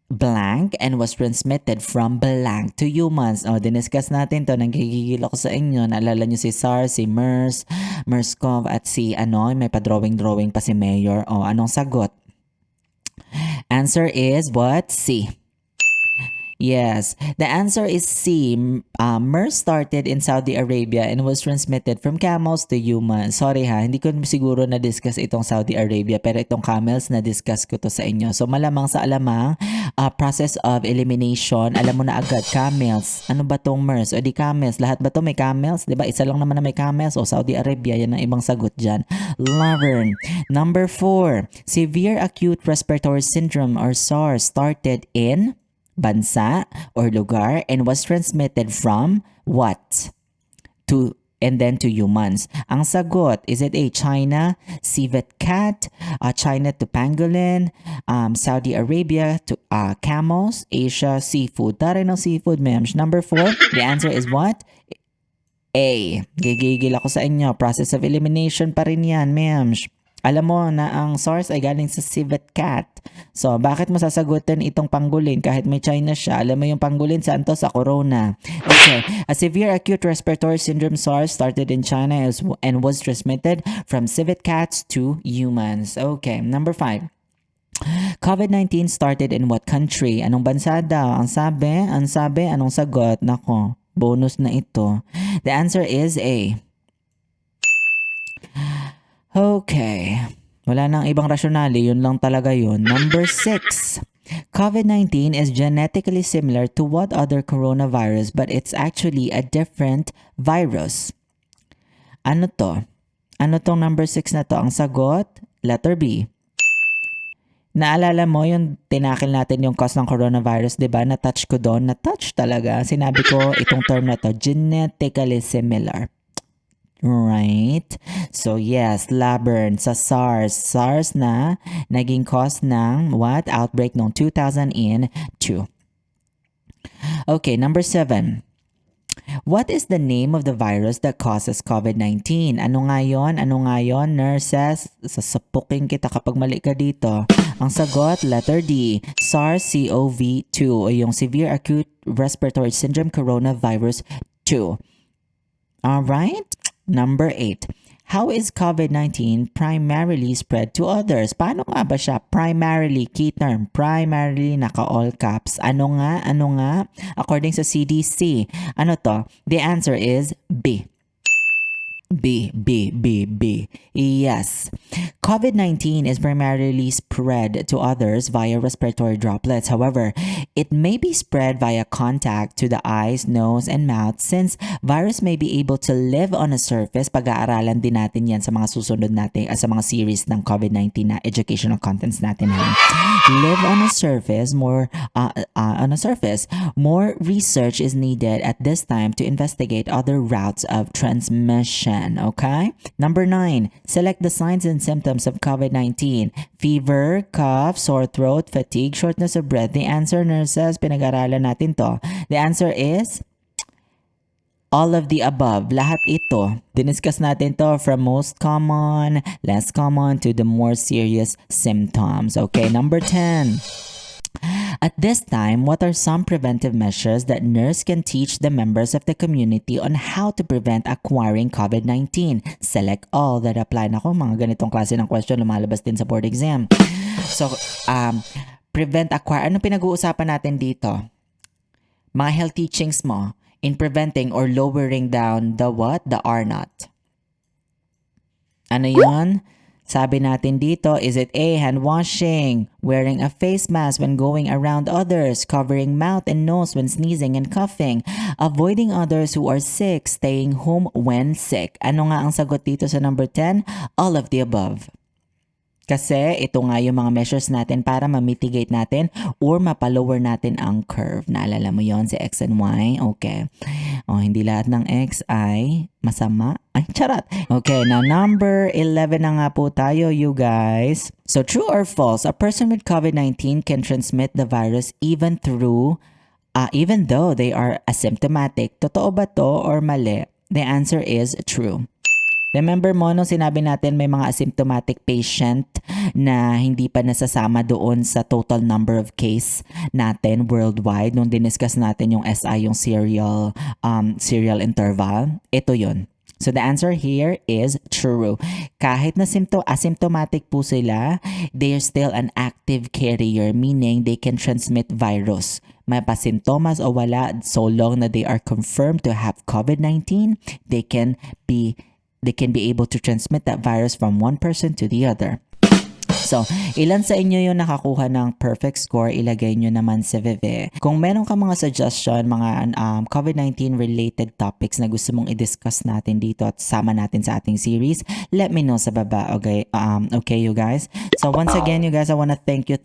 blank and was transmitted from blank to humans. Diniscuss natin to. Nanggigigil ako sa inyo. Naalala nyo si SARS, si MERS, MERS-CoV at si may pa-drawing pa si Mayor. Anong sagot? Answer is what? C. Yes, the answer is C. MERS started in Saudi Arabia and was transmitted from camels to humans. Sorry ha, hindi ko siguro na-discuss itong Saudi Arabia, pero itong camels na-discuss ko to sa inyo. So malamang sa alamang process of elimination, alam mo na agad, camels. Ano ba tong MERS? O di camels. Lahat ba to may camels? Diba? Isa lang naman na may camels. O Saudi Arabia, yan ang ibang sagot dyan. Laverne. Number 4, severe acute respiratory syndrome or SARS started in bansa or lugar and was transmitted from what? And then to humans. Ang sagot, is it A, China, civet cat, China to pangolin, Saudi Arabia to camels, Asia, seafood. Taray ng seafood, mems. Number 4, the answer is what? A. Gigigil ako sa inyo. Process of elimination pa rin yan, mems. Alam mo na ang source ay galing sa civet cat. So, bakit mo sasagutin itong pangolin kahit may China siya? Alam mo yung pangolin saan to? Sa corona. Okay. A severe acute respiratory syndrome SARS started in China and was transmitted from civet cats to humans. Okay. Number 5. COVID-19 started in what country? Anong bansa daw? Ang sabi, anong sagot? Nako, bonus na ito. The answer is A. Okay. Wala nang ibang rasyonale, yun lang talaga yun. Number 6. COVID-19 is genetically similar to what other coronavirus but it's actually a different virus? Ano to? Ano tong number 6 na to? Ang sagot, letter B. Naalala mo yung tinakil natin yung cause ng coronavirus, di ba? Na-touch ko doon. Na-touch talaga. Sinabi ko itong term na to, genetically similar. Right? So yes, Labern sa SARS. SARS na naging cause ng what? Outbreak noong 2002. Okay, number 7. What is the name of the virus that causes COVID-19? Ano nga yun? Nurses? Sasapukin kita kapag mali ka dito. Ang sagot, letter D. SARS-CoV-2 o yung Severe Acute Respiratory Syndrome Coronavirus 2. Alright? Number 8. How is COVID-19 primarily spread to others? Paano nga ba siya? Primarily, key term. Primarily, naka-all caps. Ano nga? According sa CDC. Ano to? The answer is B. B. Yes. COVID-19 is primarily spread to others via respiratory droplets. However, it may be spread via contact to the eyes, nose, and mouth since virus may be able to live on a surface. Pag-aaralan din natin yan sa mga susunod natin, sa mga series ng COVID-19 na educational contents natin. Live on a surface, more research is needed at this time to investigate other routes of transmission. Okay? Number 9, select the signs and symptoms of COVID-19. Fever, cough, sore throat, fatigue, shortness of breath. The answer, nurses, pinag-aralan natin to. The answer is all of the above. Lahat ito. Diniscuss natin to from most common, less common, to the more serious symptoms. Okay, number 10. At this time, what are some preventive measures that nurse can teach the members of the community on how to prevent acquiring COVID-19? Select all that apply. Nako, mga ganitong klase ng question lumalabas din sa board exam. So, prevent acquire. Ano pinag-uusapan natin dito? Mga health teachings mo in preventing or lowering down the what? The R0. Ano yun? Sabi natin dito, is it A, hand washing, wearing a face mask when going around others, covering mouth and nose when sneezing and coughing, avoiding others who are sick, staying home when sick? Ano nga ang sagot dito sa number 10? All of the above. Kasi ito nga yung mga measures natin para ma-mitigate natin or mapalower natin ang curve. Naalala mo yon si X and Y? Okay. Hindi lahat ng X ay masama. Ay, charot. Okay, now number 11 na nga po tayo, you guys. So, true or false, a person with COVID-19 can transmit the virus even though they are asymptomatic. Totoo ba to or mali? The answer is true. Remember mo nung sinabi natin may mga asymptomatic patient na hindi pa nasasama doon sa total number of case natin worldwide nung diniscuss natin yung SI, yung serial interval. Ito yun. So the answer here is true. Kahit na asymptomatic po sila, they are still an active carrier, meaning they can transmit virus. May pasintomas o wala, so long na they are confirmed to have COVID-19, they can be able to transmit that virus from one person to the other. So, ilan sa inyo yung nakakuha ng perfect score, ilagay nyo naman sa Vive. Kung meron ka mga suggestion, mga COVID-19 related topics na gusto mong i-discuss natin dito at sama natin sa ating series, let me know sa baba. Okay, you guys? So, once again, you guys, I wanna thank you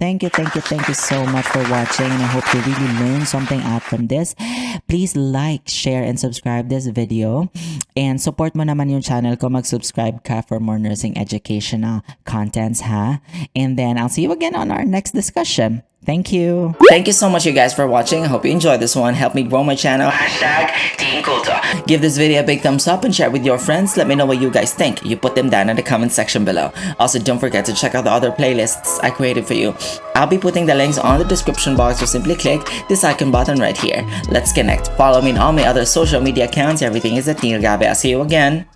so much for watching, and I hope you really learned something out from this. Please like, share, and subscribe this video. And support mo naman yung channel ko. Mag-subscribe ka for more nursing educational contents, ha? And then I'll see you again on our next discussion. Thank you. Thank you so much, you guys, for watching. I hope you enjoyed this one. Help me grow my channel. #TeamCulto. Give this video a big thumbs up and share it with your friends. Let me know what you guys think. You put them down in the comment section below. Also, don't forget to check out the other playlists I created for you. I'll be putting the links on the description box, so simply click this icon button right here. Let's connect. Follow me on all my other social media accounts. Everything is at Neil Gabe. I'll see you again.